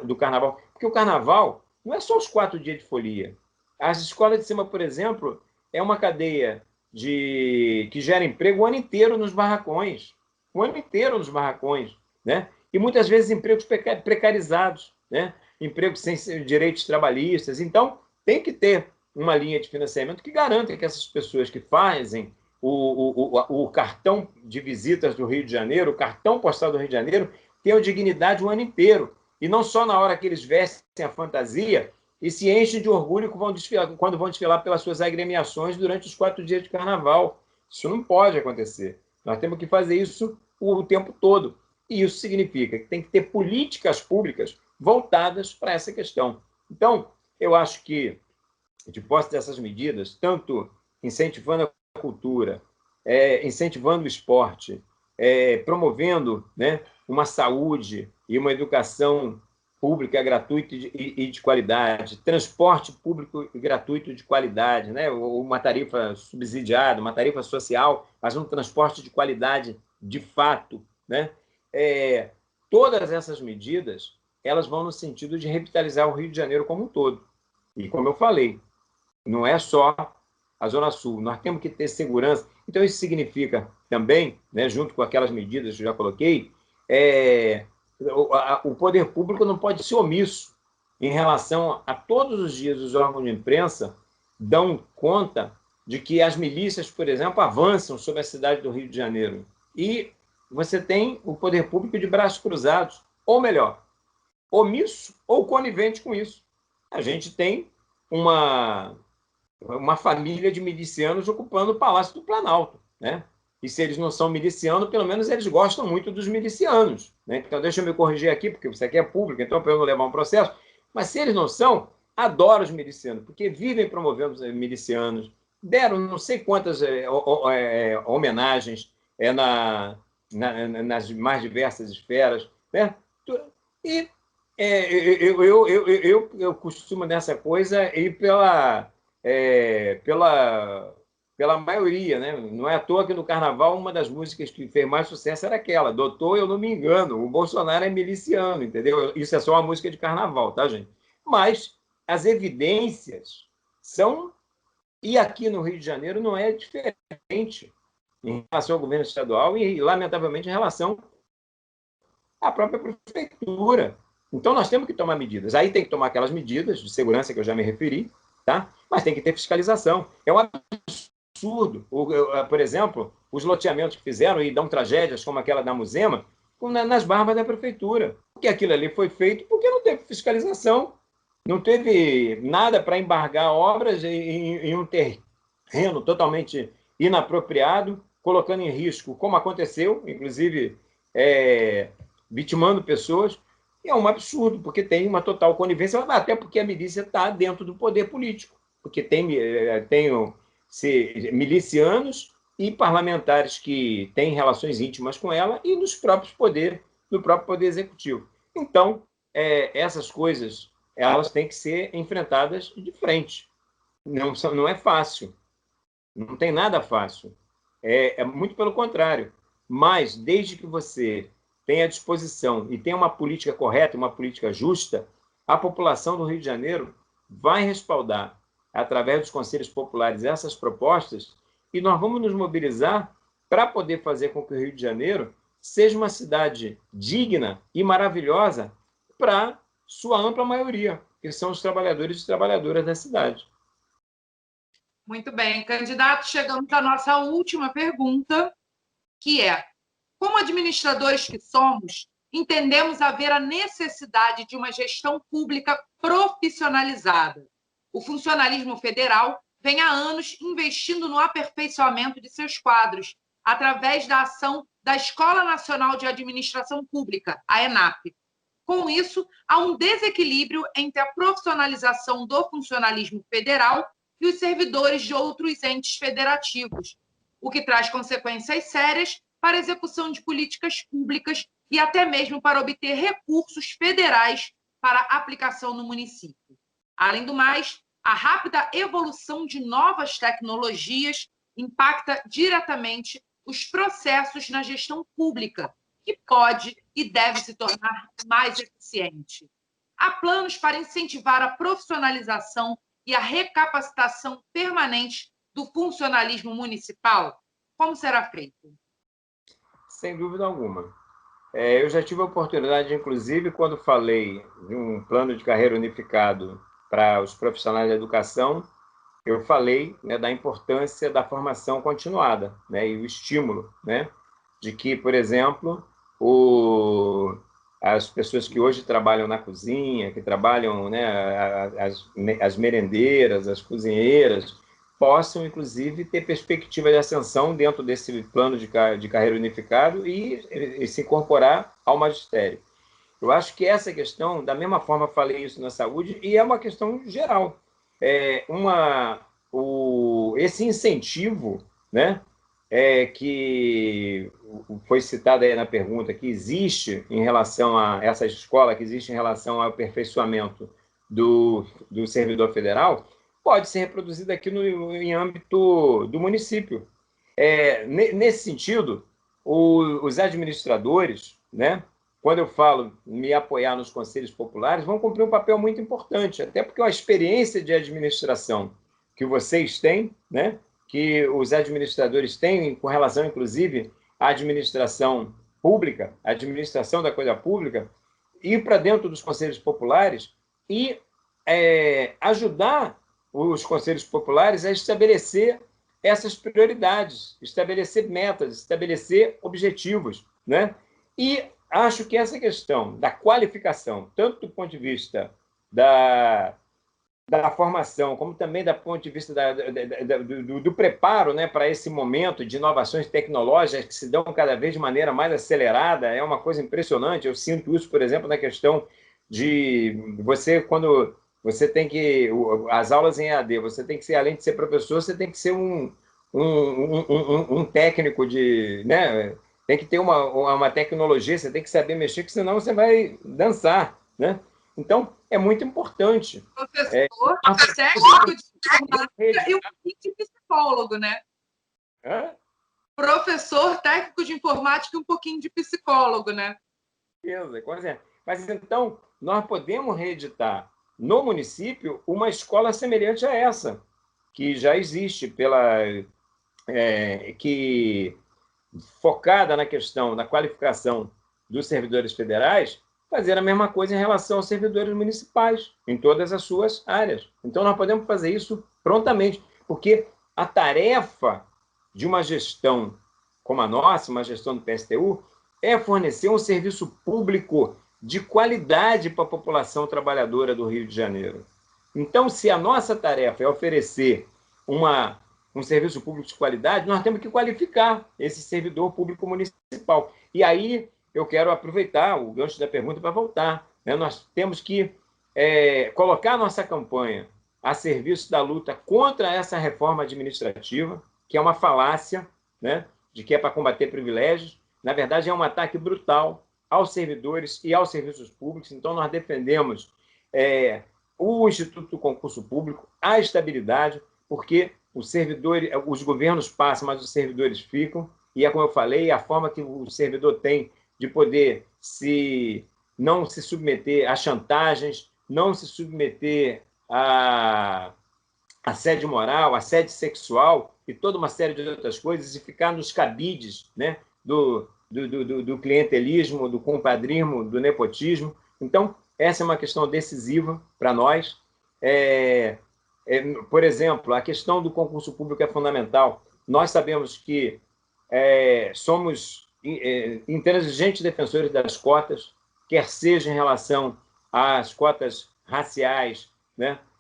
do carnaval, porque o carnaval não é só os 4 dias de folia. As escolas de samba, por exemplo, é uma cadeia que gera emprego o ano inteiro nos barracões. O ano inteiro nos barracões, né? E muitas vezes empregos precarizados, né? Empregos sem direitos trabalhistas. Então, tem que ter uma linha de financiamento que garanta que essas pessoas que fazem o cartão de visitas do Rio de Janeiro, o cartão postal do Rio de Janeiro, tenham dignidade o ano inteiro. E não só na hora que eles vestem a fantasia e se enchem de orgulho quando vão desfilar pelas suas agremiações durante os 4 dias de carnaval. Isso não pode acontecer. Nós temos que fazer isso o tempo todo. E isso significa que tem que ter políticas públicas voltadas para essa questão. Então, eu acho que, de posse dessas medidas, tanto incentivando a cultura, incentivando o esporte, promovendo, né, uma saúde e uma educação pública gratuita e de qualidade, transporte público gratuito de qualidade, né? Uma tarifa subsidiada, uma tarifa social, mas um transporte de qualidade de fato, né? Todas essas medidas, elas vão no sentido de revitalizar o Rio de Janeiro como um todo. E, como eu falei, não é só a Zona Sul, nós temos que ter segurança. Então, isso significa também, né, junto com aquelas medidas que eu já coloquei, o poder público não pode ser omisso em relação a todos os dias os órgãos de imprensa dão conta de que as milícias, por exemplo, avançam sobre a cidade do Rio de Janeiro. E você tem o poder público de braços cruzados, ou melhor, omisso ou conivente com isso. A gente tem uma família de milicianos ocupando o Palácio do Planalto, né? E se eles não são milicianos, pelo menos eles gostam muito dos milicianos, né? Então, deixa eu me corrigir aqui, porque isso aqui é público, então, para eu não levar um processo. Mas se eles não são, adoro os milicianos, porque vivem promovendo os milicianos, deram não sei quantas homenagens nas mais diversas esferas, né? E eu costumo nessa coisa ir pela maioria, né? Não é à toa que no Carnaval uma das músicas que fez mais sucesso era aquela, Doutor, eu não me engano, o Bolsonaro é miliciano, entendeu? Isso é só uma música de Carnaval, tá, gente? Mas as evidências são... E aqui no Rio de Janeiro não é diferente em relação ao governo estadual e, lamentavelmente, em relação à própria prefeitura. Então, nós temos que tomar medidas. Aí tem que tomar aquelas medidas de segurança que eu já me referi, tá? Mas tem que ter fiscalização. É um absurdo. Por exemplo, os loteamentos que fizeram e dão tragédias como aquela da Muzema, nas barbas da prefeitura. Porque aquilo ali foi feito porque não teve fiscalização, não teve nada para embargar obras em um terreno totalmente inapropriado, colocando em risco, como aconteceu, inclusive vitimando pessoas. E é um absurdo, porque tem uma total conivência, até porque a milícia está dentro do poder político, porque tem milicianos e parlamentares que têm relações íntimas com ela e no próprio poder executivo. Então, essas coisas elas têm que ser enfrentadas de frente. Não é fácil, não tem nada fácil. É muito pelo contrário. Mas, desde que você tenha disposição e tenha uma política correta, uma política justa, a população do Rio de Janeiro vai respaldar, através dos conselhos populares, essas propostas, e nós vamos nos mobilizar para poder fazer com que o Rio de Janeiro seja uma cidade digna e maravilhosa para sua ampla maioria, que são os trabalhadores e trabalhadoras da cidade. Muito bem, candidato, chegamos à nossa última pergunta, que é: como administradores que somos, entendemos haver a necessidade de uma gestão pública profissionalizada. O funcionalismo federal vem há anos investindo no aperfeiçoamento de seus quadros, através da ação da Escola Nacional de Administração Pública, a ENAP. Com isso, há um desequilíbrio entre a profissionalização do funcionalismo federal e os servidores de outros entes federativos, o que traz consequências sérias para a execução de políticas públicas e até mesmo para obter recursos federais para aplicação no município. Além do mais, a rápida evolução de novas tecnologias impacta diretamente os processos na gestão pública, que pode e deve se tornar mais eficiente. Há planos para incentivar a profissionalização e a recapacitação permanente do funcionalismo municipal? Como será feito? Sem dúvida alguma. Eu já tive a oportunidade, inclusive, quando falei de um plano de carreira unificado para os profissionais da educação, eu falei, né, da importância da formação continuada, né, e o estímulo, né, de que, por exemplo, as pessoas que hoje trabalham na cozinha, que trabalham, né, as merendeiras, as cozinheiras, possam, inclusive, ter perspectiva de ascensão dentro desse plano de carreira unificado e se incorporar ao magistério. Eu acho que essa questão, da mesma forma falei isso na saúde, e é uma questão geral. Esse incentivo, né, que foi citado aí na pergunta, que existe em relação a essa escola, que existe em relação ao aperfeiçoamento do servidor federal, pode ser reproduzido aqui em âmbito do município. Nesse sentido, os administradores, né, quando eu falo me apoiar nos conselhos populares, vão cumprir um papel muito importante, até porque a experiência de administração que vocês têm, né, que os administradores têm com relação, inclusive, à administração pública, à administração da coisa pública, ir para dentro dos conselhos populares e ajudar os conselhos populares a estabelecer essas prioridades, estabelecer metas, estabelecer objetivos, né? E acho que essa questão da qualificação, tanto do ponto de vista da formação, como também do ponto de vista do preparo, né, para esse momento de inovações tecnológicas que se dão cada vez de maneira mais acelerada, é uma coisa impressionante. Eu sinto isso, por exemplo, na questão de você, quando você tem que... As aulas em EAD, você tem que ser, além de ser professor, você tem que ser um técnico de... Né, tem que ter uma tecnologia, você tem que saber mexer, porque senão você vai dançar, né? Então, é muito importante. Professor, técnico de informática e um pouquinho de psicólogo, né? Professor, técnico de informática e um pouquinho de psicólogo, né? Mas, então, nós podemos reeditar no município uma escola semelhante a essa, que já existe, focada na questão da qualificação dos servidores federais, fazer a mesma coisa em relação aos servidores municipais, em todas as suas áreas. Então, nós podemos fazer isso prontamente, porque a tarefa de uma gestão como a nossa, uma gestão do PSTU, é fornecer um serviço público de qualidade para a população trabalhadora do Rio de Janeiro. Então, se a nossa tarefa é oferecer um serviço público de qualidade, nós temos que qualificar esse servidor público municipal. E aí eu quero aproveitar o gancho da pergunta para voltar. Nós temos que colocar a nossa campanha a serviço da luta contra essa reforma administrativa, que é uma falácia, de que é para combater privilégios. Na verdade, é um ataque brutal aos servidores e aos serviços públicos. Então, nós defendemos o Instituto do Concurso Público, a estabilidade, porque os governos passam, mas os servidores ficam, e é como eu falei, a forma que o servidor tem de poder não se submeter a chantagens, não se submeter a assédio moral, assédio sexual e toda uma série de outras coisas, e ficar nos cabides do clientelismo, do compadrismo, do nepotismo. Então, essa é uma questão decisiva para nós. Por exemplo, a questão do concurso público é fundamental. Nós sabemos que somos intransigentes defensores das cotas, quer seja em relação às cotas raciais,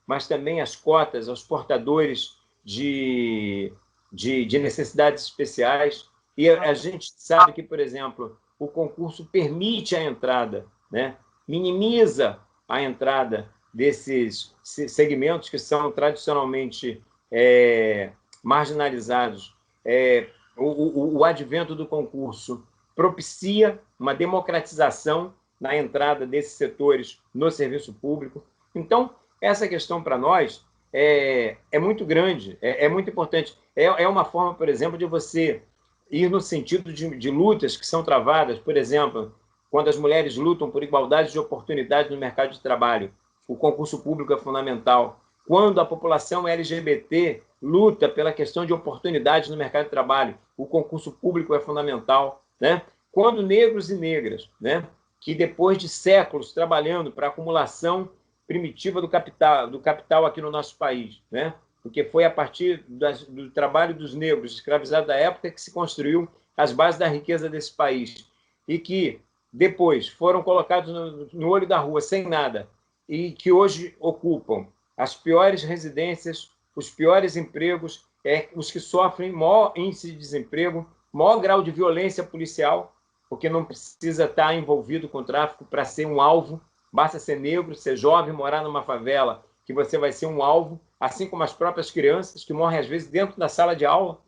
mas também as cotas aos portadores de necessidades especiais. E a gente sabe que, por exemplo, o concurso permite a entrada, minimiza a entrada desses segmentos que são tradicionalmente marginalizados. O advento do concurso propicia uma democratização na entrada desses setores no serviço público. Então, essa questão para nós é muito grande, é muito importante. É uma forma, por exemplo, de você ir no sentido de lutas que são travadas, por exemplo, quando as mulheres lutam por igualdade de oportunidades no mercado de trabalho, o concurso público é fundamental. Quando a população LGBT luta pela questão de oportunidades no mercado de trabalho, o concurso público é fundamental. Quando negros e negras, que depois de séculos trabalhando para a acumulação primitiva do capital aqui no nosso país, porque foi a partir do trabalho dos negros escravizados da época que se construiu as bases da riqueza desse país, e que depois foram colocados no olho da rua sem nada, e que hoje ocupam as piores residências, os piores empregos, os que sofrem maior índice de desemprego, maior grau de violência policial, porque não precisa estar envolvido com tráfico para ser um alvo, basta ser negro, ser jovem, morar numa favela, que você vai ser um alvo, assim como as próprias crianças, que morrem às vezes dentro da sala de aula,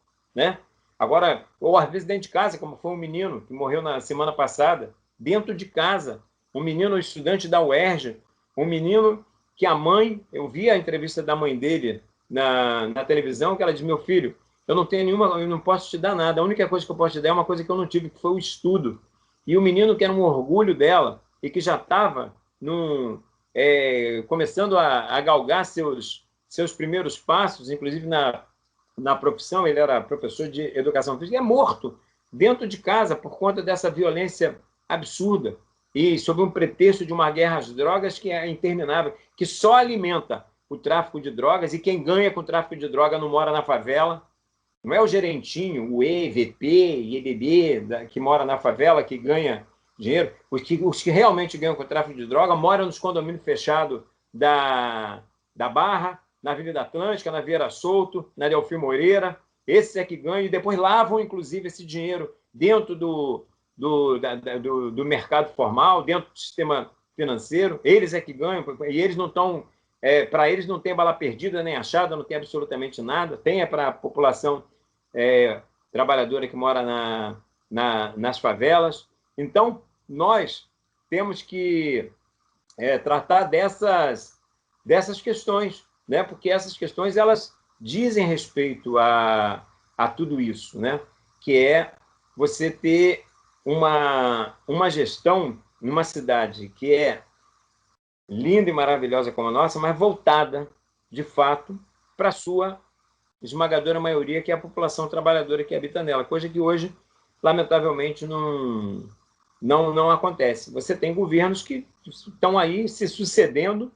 Agora, ou às vezes dentro de casa, como foi um menino que morreu na semana passada, dentro de casa, um menino estudante da UERJ, um menino que a mãe, eu vi a entrevista da mãe dele na televisão, que ela diz: meu filho, eu não tenho nenhuma, eu não posso te dar nada, a única coisa que eu posso te dar é uma coisa que eu não tive, que foi o estudo. E o menino, que era um orgulho dela, e que já estava começando a galgar seus primeiros passos, inclusive na profissão, ele era professor de educação física, é morto dentro de casa por conta dessa violência absurda, e sob um pretexto de uma guerra às drogas que é interminável, que só alimenta o tráfico de drogas, e quem ganha com o tráfico de droga não mora na favela, não é o gerentinho, o EVP, EBB, que mora na favela, que ganha dinheiro. Os que realmente ganham com o tráfico de droga moram nos condomínios fechados da Barra, na Avenida Atlântica, na Vieira Solto, na Delfim Moreira. Esses é que ganham, e depois lavam, inclusive, esse dinheiro dentro do mercado formal, dentro do sistema financeiro. Eles é que ganham, e eles não estão... para eles não tem bala perdida nem achada, não tem absolutamente nada. Tem para a população trabalhadora que mora nas favelas. Então, nós temos que tratar dessas questões, porque essas questões elas dizem respeito a tudo isso, que é você ter uma gestão numa cidade que é linda e maravilhosa como a nossa, mas voltada, de fato, para a sua esmagadora maioria, que é a população trabalhadora que habita nela, coisa que hoje, lamentavelmente, não não acontece. Você tem governos que estão aí se sucedendo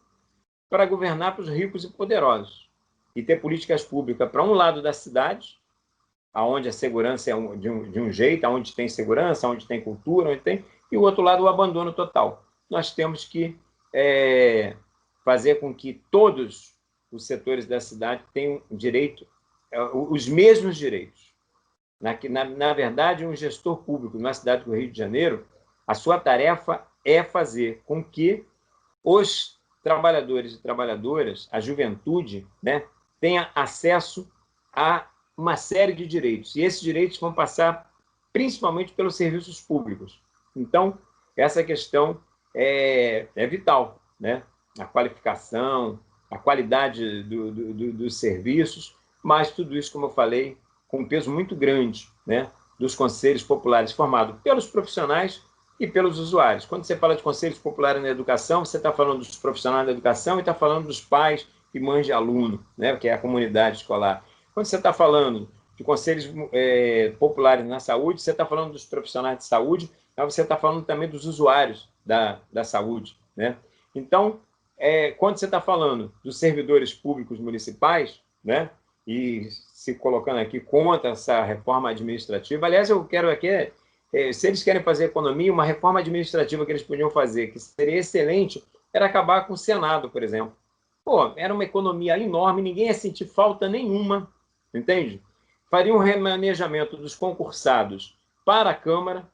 para governar para os ricos e poderosos e ter políticas públicas para um lado da cidade, onde a segurança é de um jeito, onde tem segurança, onde tem cultura, e o outro lado o abandono total. Nós temos que fazer com que todos os setores da cidade tenham direito, os mesmos direitos. Na verdade, um gestor público na cidade do Rio de Janeiro, a sua tarefa é fazer com que os trabalhadores e trabalhadoras, a juventude, né, tenha acesso a uma série de direitos. E esses direitos vão passar principalmente pelos serviços públicos. Então, essa questão é vital, né? A qualificação, a qualidade dos serviços, mas tudo isso, como eu falei, com um peso muito grande, né, dos conselhos populares formados pelos profissionais e pelos usuários. Quando você fala de conselhos populares na educação, você está falando dos profissionais da educação e está falando dos pais e mães de aluno, né, que é a comunidade escolar. Quando você está falando de conselhos populares na saúde, você está falando dos profissionais de saúde, mas você está falando também dos usuários da saúde, né? Então, quando você está falando dos servidores públicos municipais, né, e se colocando aqui contra essa reforma administrativa, aliás, eu quero aqui, se eles querem fazer economia, uma reforma administrativa que eles podiam fazer, que seria excelente, era acabar com o Senado, por exemplo. Pô, era uma economia enorme, ninguém ia sentir falta nenhuma, entende? Faria um remanejamento dos concursados para a Câmara,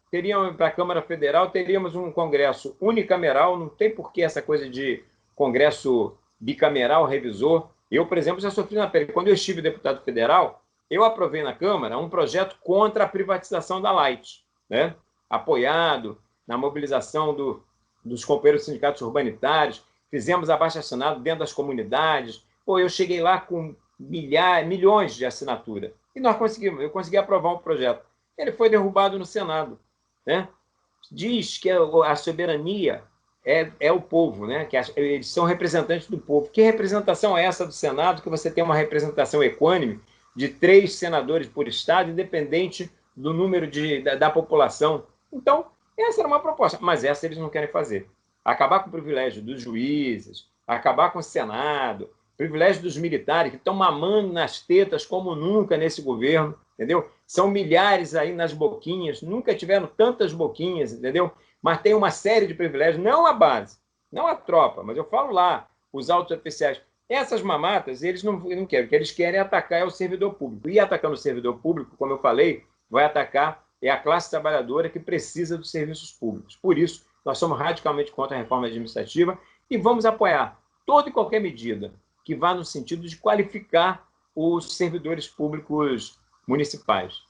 para a Câmara Federal, teríamos um Congresso unicameral, não tem por que essa coisa de Congresso bicameral, revisor. Eu, por exemplo, já sofri na pele. Quando eu estive deputado federal, eu aprovei na Câmara um projeto contra a privatização da Light, né? Apoiado na mobilização dos companheiros sindicatos urbanitários, fizemos abaixo-assinado dentro das comunidades. Pô, eu cheguei lá com milhões de assinatura. E eu consegui aprovar um projeto. Ele foi derrubado no Senado, né? Diz que a soberania é o povo, né? Que eles são representantes do povo. Que representação é essa do Senado, que você tem uma representação equânime de 3 senadores por estado, independente do número da população? Então, essa era uma proposta, mas essa eles não querem fazer. Acabar com o privilégio dos juízes, acabar com o Senado, privilégio dos militares, que estão mamando nas tetas como nunca nesse governo, entendeu? São milhares aí nas boquinhas, nunca tiveram tantas boquinhas, entendeu? Mas tem uma série de privilégios, não a base, não a tropa, mas eu falo lá, os altos oficiais. Essas mamatas, eles não querem, o que eles querem é atacar o servidor público. E atacando o servidor público, como eu falei, vai atacar a classe trabalhadora que precisa dos serviços públicos. Por isso, nós somos radicalmente contra a reforma administrativa e vamos apoiar toda e qualquer medida que vá no sentido de qualificar os servidores públicos municipais.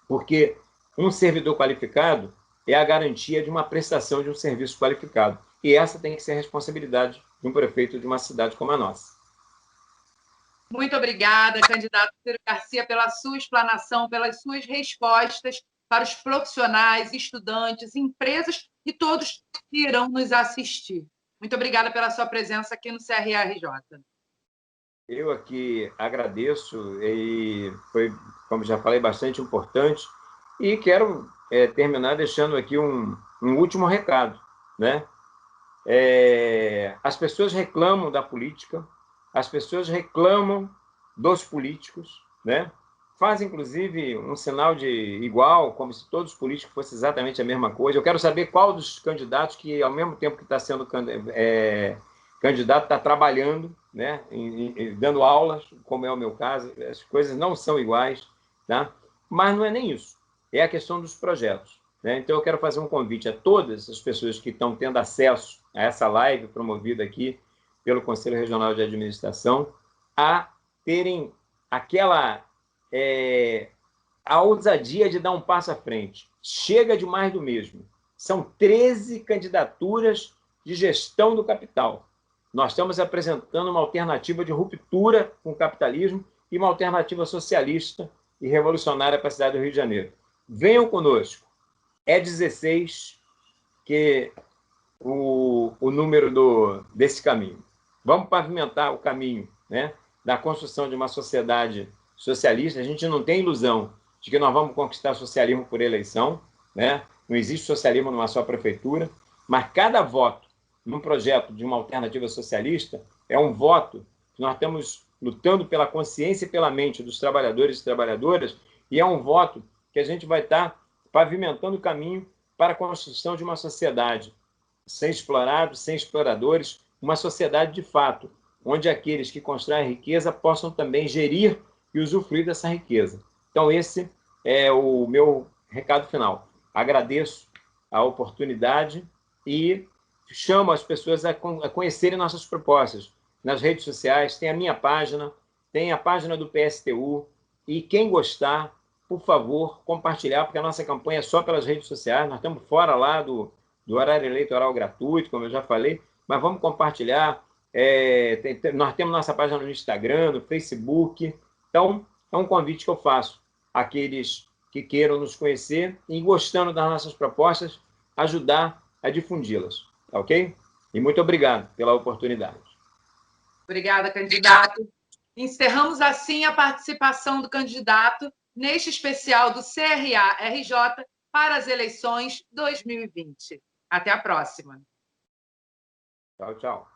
Porque um servidor qualificado é a garantia de uma prestação de um serviço qualificado. E essa tem que ser a responsabilidade de um prefeito de uma cidade como a nossa. Muito obrigada, candidato Ciro Garcia, pela sua explanação, pelas suas respostas para os profissionais, estudantes, empresas e todos que irão nos assistir. Muito obrigada pela sua presença aqui no CRRJ. Eu aqui agradeço e foi, como já falei, bastante importante. E quero terminar deixando aqui um último recado, né? As pessoas reclamam da política, as pessoas reclamam dos políticos, né? Fazem, inclusive, um sinal de igual, como se todos os políticos fossem exatamente a mesma coisa. Eu quero saber qual dos candidatos que, ao mesmo tempo que está sendo candidato, está trabalhando, né? Dando aulas, como é o meu caso. As coisas não são iguais, tá? Mas não é nem isso. É a questão dos projetos, né? Então, eu quero fazer um convite a todas as pessoas que estão tendo acesso a essa live promovida aqui pelo Conselho Regional de Administração a terem a ousadia de dar um passo à frente. Chega de mais do mesmo. São 13 candidaturas de gestão do capital. Nós estamos apresentando uma alternativa de ruptura com o capitalismo e uma alternativa socialista e revolucionária para a cidade do Rio de Janeiro. Venham conosco. É 16 que o número desse caminho. Vamos pavimentar o caminho, né, da construção de uma sociedade socialista. A gente não tem ilusão de que nós vamos conquistar o socialismo por eleição, né? não existe socialismo numa só prefeitura, mas cada voto num projeto de uma alternativa socialista é um voto que nós estamos lutando pela consciência e pela mente dos trabalhadores e trabalhadoras, e é um voto que a gente vai estar pavimentando o caminho para a construção de uma sociedade sem explorados, sem exploradores, uma sociedade de fato, onde aqueles que constroem riqueza possam também gerir e usufruir dessa riqueza. Então, esse é o meu recado final. Agradeço a oportunidade e chamo as pessoas a conhecerem nossas propostas. Nas redes sociais, tem a minha página, tem a página do PSTU, e quem gostar, por favor, compartilhar, porque a nossa campanha é só pelas redes sociais, nós estamos fora lá do horário eleitoral gratuito, como eu já falei, mas vamos compartilhar. Nós temos nossa página no Instagram, no Facebook. Então, é um convite que eu faço àqueles que queiram nos conhecer e, gostando das nossas propostas, ajudar a difundi-las. Tá ok? E muito obrigado pela oportunidade. Obrigada, candidato. Encerramos assim a participação do candidato neste especial do CRA-RJ para as eleições 2020. Até a próxima. Tchau, tchau.